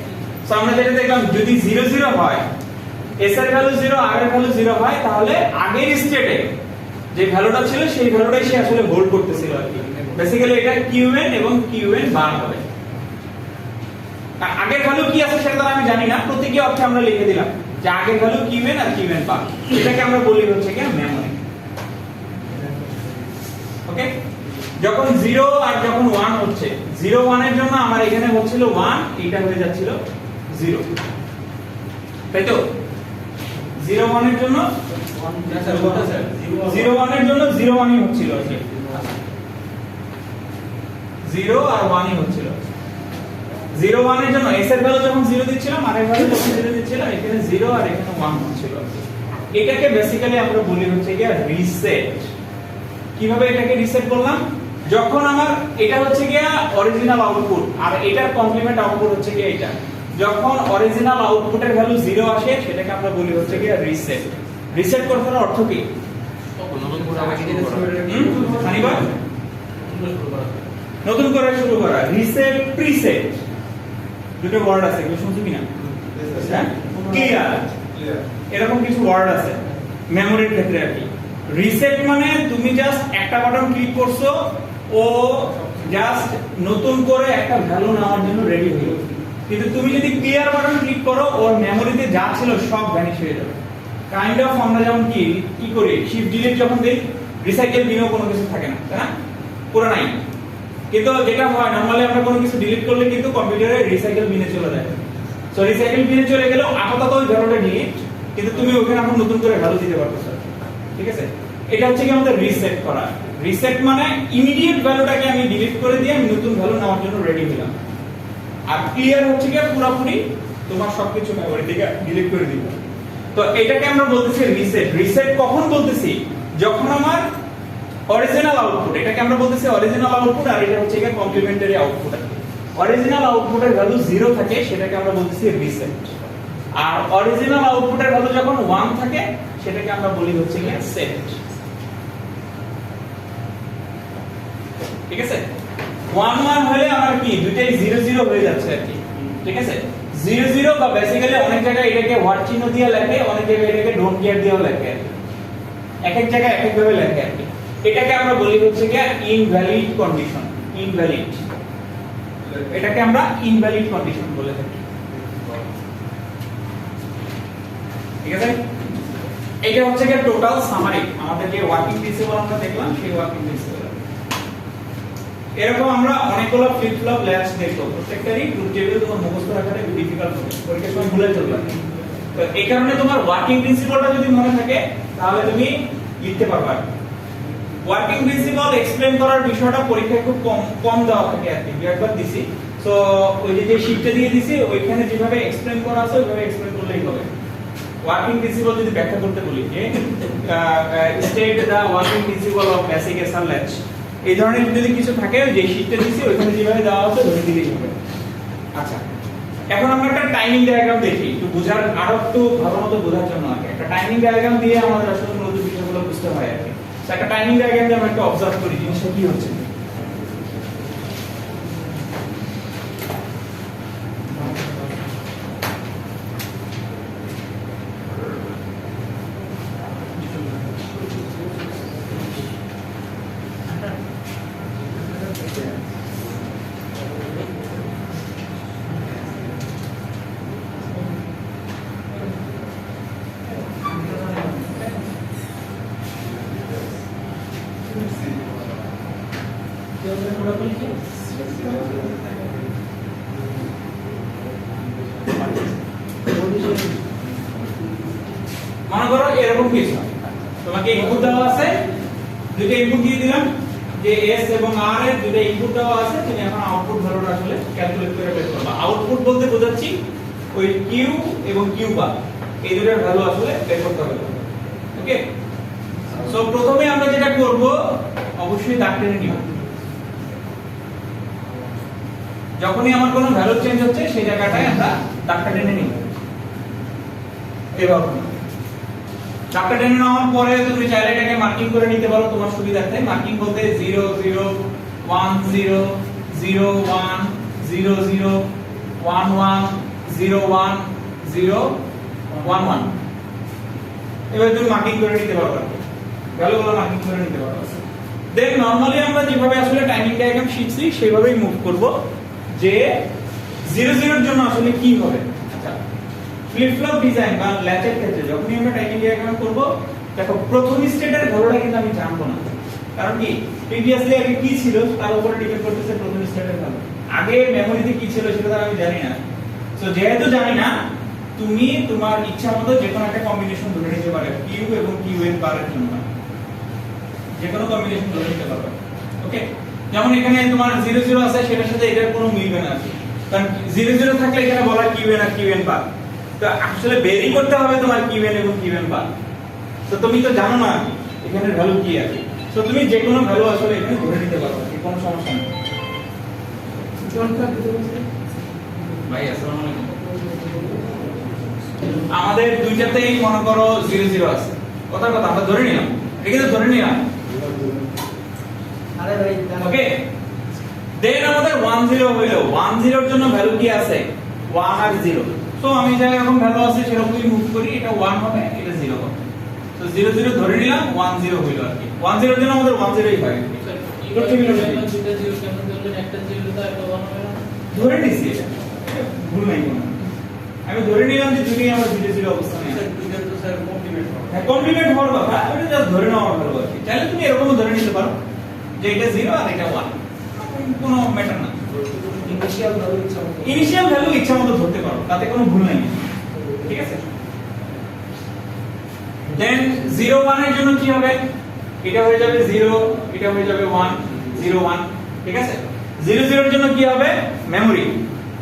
সো আমরা যেটা দেখলাম, যদি 0 0 হয়, s এর ভ্যালু 0, r এর ভ্যালু 0 হয়, তাহলে আগের স্টেটে যে ভ্যালুটা ছিল সেই ভ্যালুটাই সে আসলে হোল্ড করতেছিল আর কি। বেসিক্যালি এটা qn এবং qn বার হবে। আগের ভ্যালু কি আছে সেটা তো আমি জানি না, প্রতীকী অর্থে আমরা লিখে দিলাম যে আগের ভ্যালু কিউএন আর কিউএন পাব, এটাকে আমরা বলি হচ্ছে কি মেমরি। ওকে, যখন 0 আর যখন 1 হচ্ছে, 0 1 এর জন্য আমার এখানে হচ্ছিল 1, এটা হয়ে যাচ্ছিল 0, তাই তো? 0 1 এর জন্য 0 1 এর জন্য 0 1 ই হচ্ছিল, 0 আর 1 ই হচ্ছিল। 0 1 এর জন্য s এর ভ্যালু যখন 0 দিচ্ছিলাম, আর এর ভ্যালু যখন 0 দিচ্ছিলাম, এখানে 0 আর এখানে 1 হচ্ছিল। এটাকে বেসিক্যালি আমরা বলি হচ্ছে কি রিসেট। কিভাবে এটাকে রিসেট করলাম? যখন আমার এটা হচ্ছে কি অরিজিনাল আউটপুট আর এটার কমপ্লিমেন্ট আউটপুট হচ্ছে কি এটা, যখন অরিজিনাল আউটপুটের ভ্যালু 0 আসে সেটাকে আমরা বলি হচ্ছে কি রিসেট। রিসেট করার অর্থ কি? নতুন করে আবার শুরু করা। হানিবা নতুন করে শুরু করা। রিসেট, প্রিসেট, দুটো ওয়ার্ড আছে, এগুলো শুনছো কিনা? হ্যাঁ, ক্লিয়ার, এরকম কিছু ওয়ার্ড আছে মেমোরির ক্ষেত্রে আর কি। রিসেট মানে তুমি জাস্ট একটা বাটন ক্লিক করছো, ও জাস্ট নতুন করে একটা ভ্যালু নেওয়ার জন্য রেডি হয়ে গেল। কিন্তু তুমি যদি ক্লিয়ার বাটন ক্লিক করো, ওর মেমোরিতে যা ছিল সব ভ্যানিশ হয়ে যাবে। কাইন্ড অফ আমরা যেমন কি করি, শিফট ডিলিট যখন দেই, রিসাইকেল বিনও কোনো কিছু থাকে না, তাই না? পুরো নাই। কিন্তু যেটা হয় নরমালি আমরা কোনো কিছু ডিলিট করলে কিন্তু কম্পিউটারে রিসাইকেল বিনে চলে যায়। সো রিসাইকেল বিনে চলে গেলেও আপাতত ওই ভ্যালুটা নিয়ে, কিন্তু তুমি ওখানে এখন নতুন করে ভ্যালু দিতে পারতেছো, ঠিক আছে? এটা হচ্ছে কি আমাদের রিসেট করা। রিসেট মানে ইমিডিয়েট ভ্যালুটাকে আমি ডিলিট করে দিয়ে আমি নতুন ভ্যালু নেওয়ার জন্য রেডি হলাম। আর ক্লিয়ার হচ্ছে কি পুরোপুরি তোমার সবকিছু মেমরি থেকে ডিলিট করে দিব। তো এটাকে আমরা বলতেছি রিসেট। রিসেট কখন বলতেছি? যখন আমার অরিজিনাল আউটপুট, এটাকে আমরা বলতেছি অরিজিনাল আউটপুট, আর এটা হচ্ছে কি কমপ্লিমেন্টারি আউটপুট। অরিজিনাল আউটপুটের ভ্যালু 0 থাকে সেটাকে আমরা বলতেছি রিসেট, আর অরিজিনাল আউটপুটের ভ্যালু যখন 1 থাকে সেটাকে আমরা বলি হচ্ছে কি সেট। ঠিক আছে? 1 1 হলে আমার কি দুইটাই 0 0 হয়ে যাচ্ছে আর কি, ঠিক আছে? 0 0 বা বেসিক্যালি অনেক জায়গায় এটাকে হোয়াট চিহ্ন দিয়ে লেখে, অনেক জায়গায় এটাকে ডোন্ট কেয়ার দিয়েও লেখে, এক এক জায়গায় এক এক ভাবে লেখে আর কি। এটাকে আমরা বলি হচ্ছে কি ইনভ্যালিড কন্ডিশন। ইনভ্যালিড, এটাকে আমরা ইনভ্যালিড কন্ডিশন বলে থাকি, ঠিক আছে? এটা হচ্ছে কি টোটাল সামারি, আমাদের যে ওয়ার্কিং প্রিন্সিপাল আমরা দেখলাম সেই ওয়ার্কিং প্রিন্সিপাল। এরকম আমরা অনেকগুলো ফ্লিপ ফ্লপ ল্যাচ দেখব, প্রত্যেকটারই গ্রুপ টেবিল তোমার মুখস্থ রাখাটা একটু ডিফিকাল্ট হবে, পরীক্ষার সময় ভুলে যাবে। তো এই কারণে তোমার ওয়ার্কিং প্রিন্সিপালটা যদি মনে থাকে তাহলে তুমি লিখতে পারবে। ওয়ার্কিং প্রিন্সিপাল এক্সপ্লেইন করার বিষয়টা পরীক্ষায় খুব কম দেওয়া থাকে আর কি, একবার দিছি। সো ওই যে শীটটা দিয়ে দিছি, ওইখানে যেভাবে এক্সপ্লেইন করা আছে ওইভাবে এক্সপ্লেইন করলেই হবে। ওয়ার্কিং প্রিন্সিপাল যদি ব্যাখ্যা করতে বলি যে state the working principle of basic SR latch, এই ধরনের যদি কিছু থাকে যে শীটটা দিছি ওইখানে যেভাবে দেওয়া আছে ধরে দিলেই হবে। আচ্ছা, এখন আমরা একটা টাইমিং ডায়াগ্রাম দেখি, একটু বোঝার, আরো একটু ভালো মতো বোঝার জন্য আর কি। একটা টাইমিং ডায়াগ্রাম দিয়ে আমাদের আসলে মূলত বিষয়গুলো বুঝতে হয় আর কি। একটা টাইমিং ডায়াগ্রাম দিয়ে আমরা একটু অবজার্ভ করি জিনিসটা কি হচ্ছে। মনে করো এরকম কিছু তোমাকে ইনপুট দেওয়া আছে, দুটো ইনপুট দিয়ে দিলাম যে এস এবং আর এর দুটো ইনপুট দেওয়া আছে, তুমি এখন আউটপুট ভ্যালুটা আসলে ক্যালকুলেট করে বের করবে। আউটপুট বলতে বোঝাচ্ছি ওই কিউ এবং কিউ বার, এই দুটোর ভ্যালু আসলে বের করতে হবে। ওকে, সো প্রথমে আমরা যেটা করব অবশ্যই দাগ টেনে নিব। যখনই আমার কোনো ভ্যালু চেঞ্জ হচ্ছে সেই জায়গাটায় আমরা দাগটা টেনে নিব। এভাবে দাগটা টেনে নেওয়ার পরে তুমি চাইলে এটাকে মার্কিং করে নিতে পারো তোমার সুবিধার্থে। মার্কিং বলতে 0 0 1 0 0 1 0 0 1 1 0 1 0 1 1, এবার তুমি মার্কিং করে নিতে পারো, ভ্যালুগুলো মার্কিং করে নিতে পারো। দেন নরমালি আমরা যেভাবে আসলে টাইমিং ডায়াগ্রাম শিখছি সেভাবেই মুভ করব, যে 0 0 এর জন্য আসলে কি হবে? আচ্ছা, ফ্লিপ ফ্লপ ডিজাইন বা ল্যাচের ক্ষেত্রে যখনই আমরা টাইমিং ডায়াগ্রাম করব, দেখো প্রথম স্টেটের ভ্যালুটা কিন্তু আমি জানবো না। কারণ কি প্রিভিয়াসলি আগে কি ছিল তার উপরে ডিপেন্ড করতেছে প্রথম স্টেটের ভ্যালু। আগে মেমোরিতে কি ছিল সেটা তো আমি জানি না। সো যেহেতু জানি না, তুমি তোমার ইচ্ছা মতো যে কোনো একটা কম্বিনেশন ধরে নিতে পারো, কিউ এবং কিউ এর পারের জন্য যে কোনো কম্বিনেশন ধরে নিতে পারো। ওকে, যেমন এখানে তোমার 0 0 আছে, সেটার সাথে এটার কোনো মিলবে না, কারণ 0 0 থাকলে এখানে বলা কিউ এন আর কিউ এন পার। তো আসলে বেরি করতে হবে তোমার কিউ এন এবং কিউ এন পার। তো তুমি তো জানো না এখানে ভ্যালু কি আছে, তো তুমি যে কোনো ভ্যালু আসলে এখানে ধরে নিতে পারো, কোনো সমস্যা নেই। ভাই আসসালামু আলাইকুম। আমাদের দুইটাতেই মনে করো 0 0 আছে, কথার কথা আমরা ধরে নিলাম, এটা কিন্তু ধরে নিলাম। আরে ভাই ওকে, দেন আমাদের 1 0 হইলো, 1 0 এর জন্য ভ্যালু কি আছে? 1 আর 0। সো আমি যা এরকম ভ্যালু আছে সেরকমই মুভ করি, এটা 1 হবে, এটা 0 হবে। তো 0 0 ধরে নিলাম, 1 0 হইলো আর কি। 1 0 এর জন্য আমাদের 1 0 ই হয়। ধরে নিছি, এটা ভুল নাই কোনো। আমি ধরে নিলাম যে দুটোই আমরা 0 0 অবস্থানে আছে। হ্যাঁ, কমপ্লিমেন্ট হওয়ার কথা, এটা জাস্ট ধরে নেওয়া ভালো আর কি। চাইলে তুমি এরকমও ধরে নিতে পারো যে এটা 0 আর এটা 1, কোনো ম্যাটার না। ইনিশিয়াল ভ্যালু ইচ্ছা মতো ধরতে পারো, তাতে কোনো ভুল নাই, ঠিক আছে? দেন 0 1 এর জন্য কি হবে? এটা হয়ে যাবে 0, এটা হয়ে যাবে 1 0 1, ঠিক আছে? 0 0 এর জন্য কি হবে? মেমরি।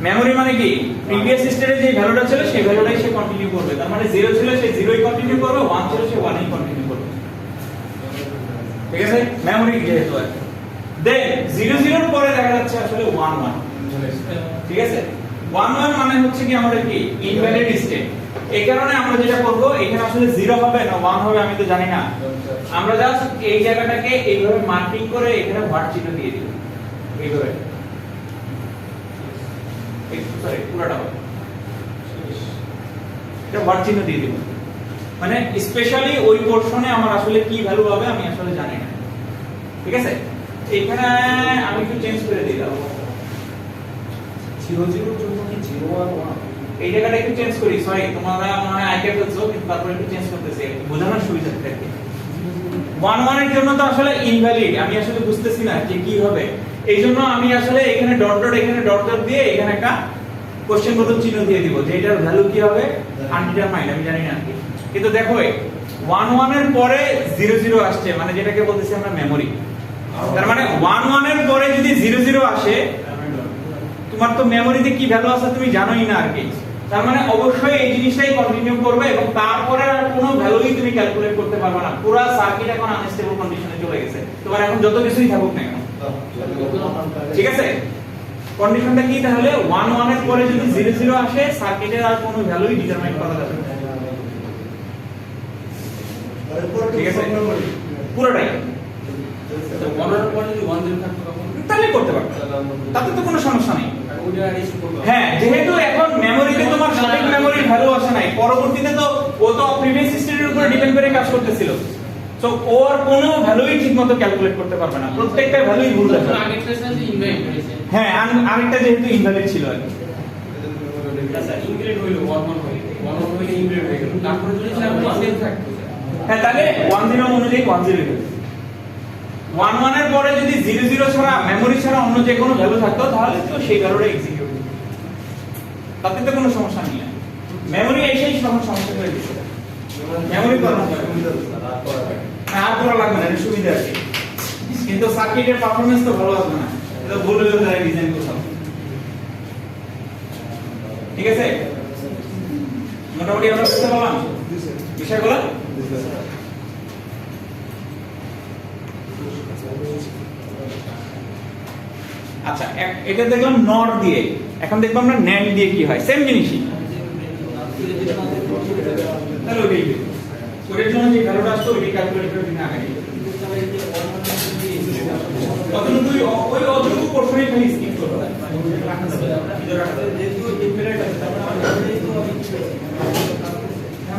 মেমরি মানে কি প্রিভিয়াস স্টেটে যে ভ্যালুটা ছিল সেই ভ্যালুটাই সে কন্টিনিউ করবে। তার মানে 0 ছিল সে 0ই কন্টিনিউ করবে, 1 ছিল সে 1ই কন্টিনিউ করবে, ঠিক আছে? মেমরি যেহেতু আছে। দেন 0 0 এর পরে দেখা যাচ্ছে আসলে 1 1, ঠিক আছে? 1 1 মানে হচ্ছে কি আমাদের কি ইনভ্যালিড স্টেট। এই কারণে আমরা যেটা করব, এখানে আসলে 0 হবে না 1 হবে আমি তো জানি না। আমরা জাস্ট এই জায়গাটাকে এইভাবে মার্কিং করে এখানে হোয়াট চিহ্ন দিয়ে দিব, এইভাবে। সরি, পুরোটা হবে, এটা হোয়াট চিহ্ন দিয়ে দিব। মানে স্পেশালি ওই পোরশনে আমার আসলে কি ভ্যালু হবে আমি আসলে জানি না, ঠিক আছে? এখানে আমি একটু চেঞ্জ করে দিলাম, 0 0 এর জন্য কি 0 আর 1 এই জায়গাটা একটু চেঞ্জ করি। সরি, তোমরা মনে হয় আইডিয়া করছো, কিন্তু তারপর একটু চেঞ্জ করতেছি বোঝানোর সুবিধার্থে আর কি। 1 1 এর জন্য তো আসলে ইনভ্যালিড, আমি আসলে বুঝতেছি না যে কি হবে। এইজন্য আমি আসলে এখানে ডট ডট এখানে ডট ডট দিয়ে এখানে একটা কোশ্চেন বোধক চিহ্ন দিয়ে দিব যে এটার ভ্যালু কি হবে, আনডিটারমাইন্ড, আমি জানি না। কিন্তু দেখো 1 1 এর পরে 0 0 আসছে, মানে যেটাকে বলতেছি আমরা মেমরি। তার মানে 1 1 এর পরে যদি 0 0 আসে, তোমার তো মেমরিতে কি ভ্যালু আছে তুমি জানোই না আর কি। তার মানে অবশ্যই এই জিনিসটাই কন্টিনিউ করবে এবং তারপরে আর কোনো ভ্যালুই তুমি ক্যালকুলেট করতে পারবে না। পুরো সার্কিট এখন আনস্টেবল কন্ডিশনে চলে গেছে, তোমার এখন যত কিছুই থাকুক না কেন, ঠিক আছে? কন্ডিশনটা কি তাহলে? 1 1 এর পরে যদি 0 0 আসে, সার্কিটের আর কোনো ভ্যালুই ডিটারমাইন করা যাবে না, ঠিক আছে? পুরোটাই। 1 এর পরে যদি 1 0 থাকতো তখন তাহলে করতে পারবে, তাতে তো কোনো সমস্যা নেই। হ্যাঁ, যেহেতু এখন মেমোরিতে তোমার সঠিক মেমোরির ভ্যালু আসে নাই, পরবর্তীতে তো ও তো প্রিভিয়াস স্টেটের উপর ডিপেন্ড করে কাজ করতেছিল, সো ও আর কোনো ভ্যালুই ঠিকমতো ক্যালকুলেট করতে পারবে না, প্রত্যেকটা ভ্যালুই ভুল দেবে। আগেরটার সাথে ইনভাইট করেছে। হ্যাঁ, আরেকটা যেহেতু ইনভ্যালিড ছিল আর কি। আচ্ছা ইনভ্যালিড হইলো 1 1 হইলো 1 1 হইলে ইনভ্যালিড হয়ে গেল, তারপরে যদি 1 0 থাকতো, হ্যাঁ, তাহলে 1 0 অনুযায়ী 1 0 হবে। 1 1 এর পরে যদি 0 0 ছাড়া মেমরি ছাড়া অন্য যে কোনো ভ্যালু থাকতো তাহলে তো সেই ভ্যালুটা এক্সিকিউট হবে, তাতে তো কোনো সমস্যা নেই। মেমরি এসেই সমস্যা করে দিচ্ছে, মেমরি করানো যাবে আর করা লাগবে না, সুবিধা আছে। কিন্তু সার্কিটের পারফরম্যান্স তো ভালো আসবে না, এটা ভুল হয়ে যায় ডিজাইন কোথাও, ঠিক আছে? মোটামুটি আমরা বুঝতে পারলাম বিষয়গুলো। আচ্ছা, এটা দেখলাম নর দিয়ে, এখন দেখবো আমরা ন্যান্ড দিয়ে কি হয়, সেম জিনিসই। তাহলে ওইটাই ওটার জন্য যে ভ্যালুটা আসতো ওইটাই ক্যালকুলেট করে দিন আগে। অতটুকু ওই অতটুকু পোরশনই খালি স্কিপ করতে হবে,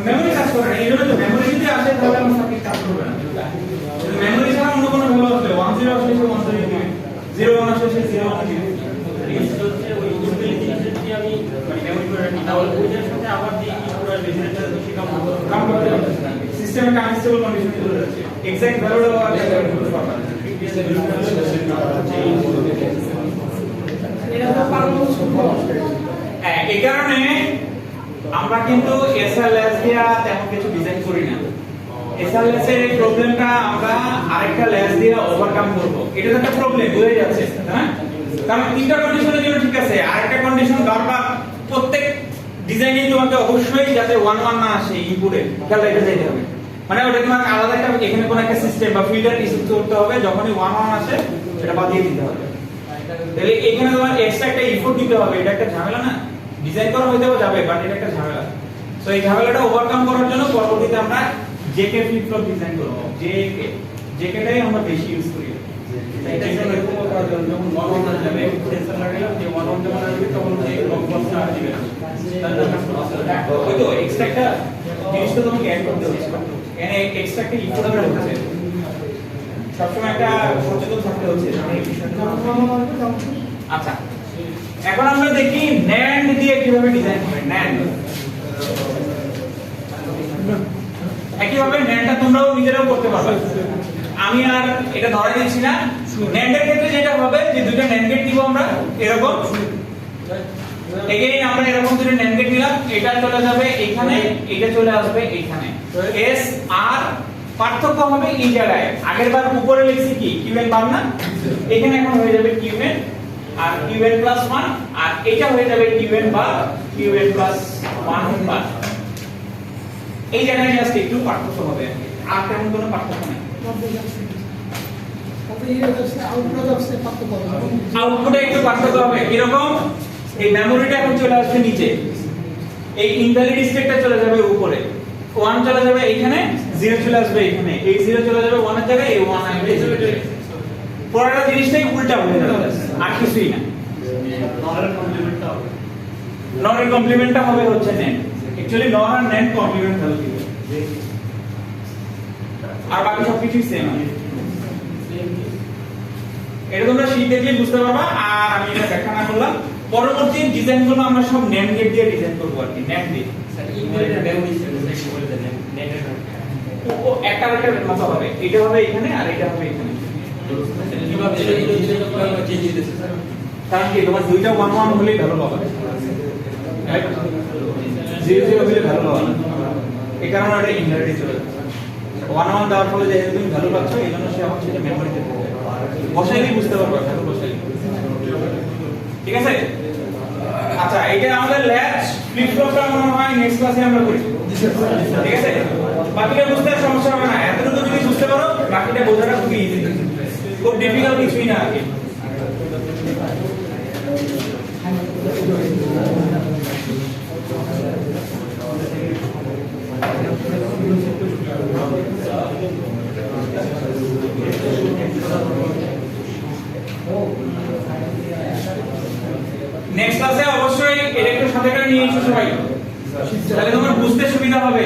মেমরি কাজ করে না। এই জন্য তো মেমরি যদি আসে তাহলে আমার সার্কিট কাজ করবে না। মেমরি ছাড়া অন্য কোনো ভ্যালু আসলে 1 0 আসলে সে 1 0 দিবে, 0 1 আসলে সে 0 1 দিবে, ঠিক আছে? তাহলে ওইটার সাথে আবার যে পুরো ডিজাইনটা সেটা কাম করতে হবে সিস্টেমে আনস্টেবল কন্ডিশন চলে যাচ্ছে এক্সাক্ট ভ্যালুটা এটা তো পারমাণবিক সংখ্যা হ্যাঁ এই কারণে আমরা কিন্তু এসএলএস দিয়া তেমন কিছু ডিজাইন করি না এসএলএস এর এই প্রবলেমটা আমরা আরেকটা ল্যাস দিয়ে ওভারকাম করব এটা তো একটা প্রবলেম বুঝে যাচ্ছে হ্যাঁ কারণ তিনটা কন্ডিশনের জন্য ঠিক আছে আরেকটা কন্ডিশন বারবার প্রত্যেক ডিজাইনে তোমাকে অবশ্যই যাতে 1 1 না আসে ইনপুটে তাহলে এটা যেতে হবে মানে ওটা তোমাকে আলাদা একটা এখানে কোন একটা সিস্টেম বা ফিল্টার ইস্যু করতে হবে যখনই 1 1 আসে এটা বাদ দিয়ে দিতে হবে তাহলে এখানে তোমার এক্সট্রা একটা ইনপুট দিতে হবে এটা একটা ঝামেলা না ডিজাইন করা হইতেও যাবে বাট এটা একটা ঝামেলা সো এই ঝামেলাটা ওভারকাম করার জন্য পরবর্তীতে আমরা জেকে ফ্লিপ ফ্লপ ডিজাইন করব জেকেটাই আমরা বেশি ইউজ করি এটা এরকম করার জন্য যখন 1 1 আসবে সেন্সর লাগাইলাম যে 1 1 যখন আসবে তখন এই লকবক্সটা দিবে ওই তো এক্সট্রা একটা জিনিসটা তোমাকে অ্যাড করতে হচ্ছে এখানে এক্সট্রা একটা ইনপুট আমরা হচ্ছে সবসময় একটা সচেতন থাকতে হচ্ছে আচ্ছা এখন আমরা দেখি NAND দিয়ে কিভাবে ডিজাইন হবে NAND একইভাবে NANDটা তোমরাও নিজেরাও করতে পারবে আমি আর এটা ধরে দিচ্ছি না NAND এর ক্ষেত্রে যেটা হবে যে দুইটা NAND গেট দিব আমরা এরকম এগেইন আমরা এরকম দুটো NAND গেট নিলাম এটা চলে যাবে এখানে এটা চলে আসবে এখানে এস আর পার্থক্য হবে এই জায়গায় আগের বার উপরে লিখছি কি কিউএন বার না এখানে এখন হয়ে যাবে কিউএন আর কিউএন প্লাস 1 আর এটা হয়ে যাবে কিউএন বার কিউএন প্লাস 1 বার এই জায়গায় জাস্ট একটু পার্থক্য হবে আর তেমন কোনো পার্থক্য নেই আউটপুটে একটু পার্থক্য হবে কিরকম এই মেমোরিটা এখন চলে আসবে নিচে এই ইনভ্যালিড স্টেটটা চলে যাবে উপরে 1 চলে যাবে এখানে 0 চলে আসবে এখানে এই 0 চলে যাবে 1 এর জায়গায় এই 1 আসবে পরের জিনিসটাই উল্টা হয়ে যাবে আর কিছুই না নরের কমপ্লিমেন্টটা হবে হচ্ছে NAND অ্যাকচুয়ালি নর আর NAND কমপ্লিমেন্ট ভ্যালু দিবে আর বাকি সবকিছুই সেম আছে এটা তোমরা শীট দেখলে বুঝতে পারবা আর আমি এটা ব্যাখ্যা না করলাম পরবর্তী ডিজাইনগুলো আমরা সব NAND গেট দিয়ে ডিজাইন করব আর কি NAND দিয়ে ও একটা মতো হবে এটা হবে এখানে আর এটা হবে এখানে কারণ কি তোমার দুইটা 1 1 হলেই ভালো পাবে 0 0 হলে ভালো পাবে না এই কারণে এটা ইনভার্টেড চলে যাচ্ছে 1 1 দেওয়ার ফলে যেহেতু তুমি ভালো পাচ্ছ এই জন্য সে আমার সেটা মেমোরিতে বসাইলেই বুঝতে পারবে ভালো বসাইলে ঠিক আছে আচ্ছা এটা আমাদের ল্যাচ ফ্লিপ ফ্লপটা মনে হয় নেক্সট ক্লাসে আমরা করি ঠিক আছে বাকিটা বুঝতে সমস্যা হবে না এতটুকু যদি বুঝতে পারো বাকিটা বোঝাটা খুবই ইজি খুব ডিফিকাল্ট কিছুই না আর কি নেক্সট ক্লাসে অবশ্যই এটা একটু সাথে করে নিয়ে এসো সবাই তাহলে তোমার বুঝতে সুবিধা হবে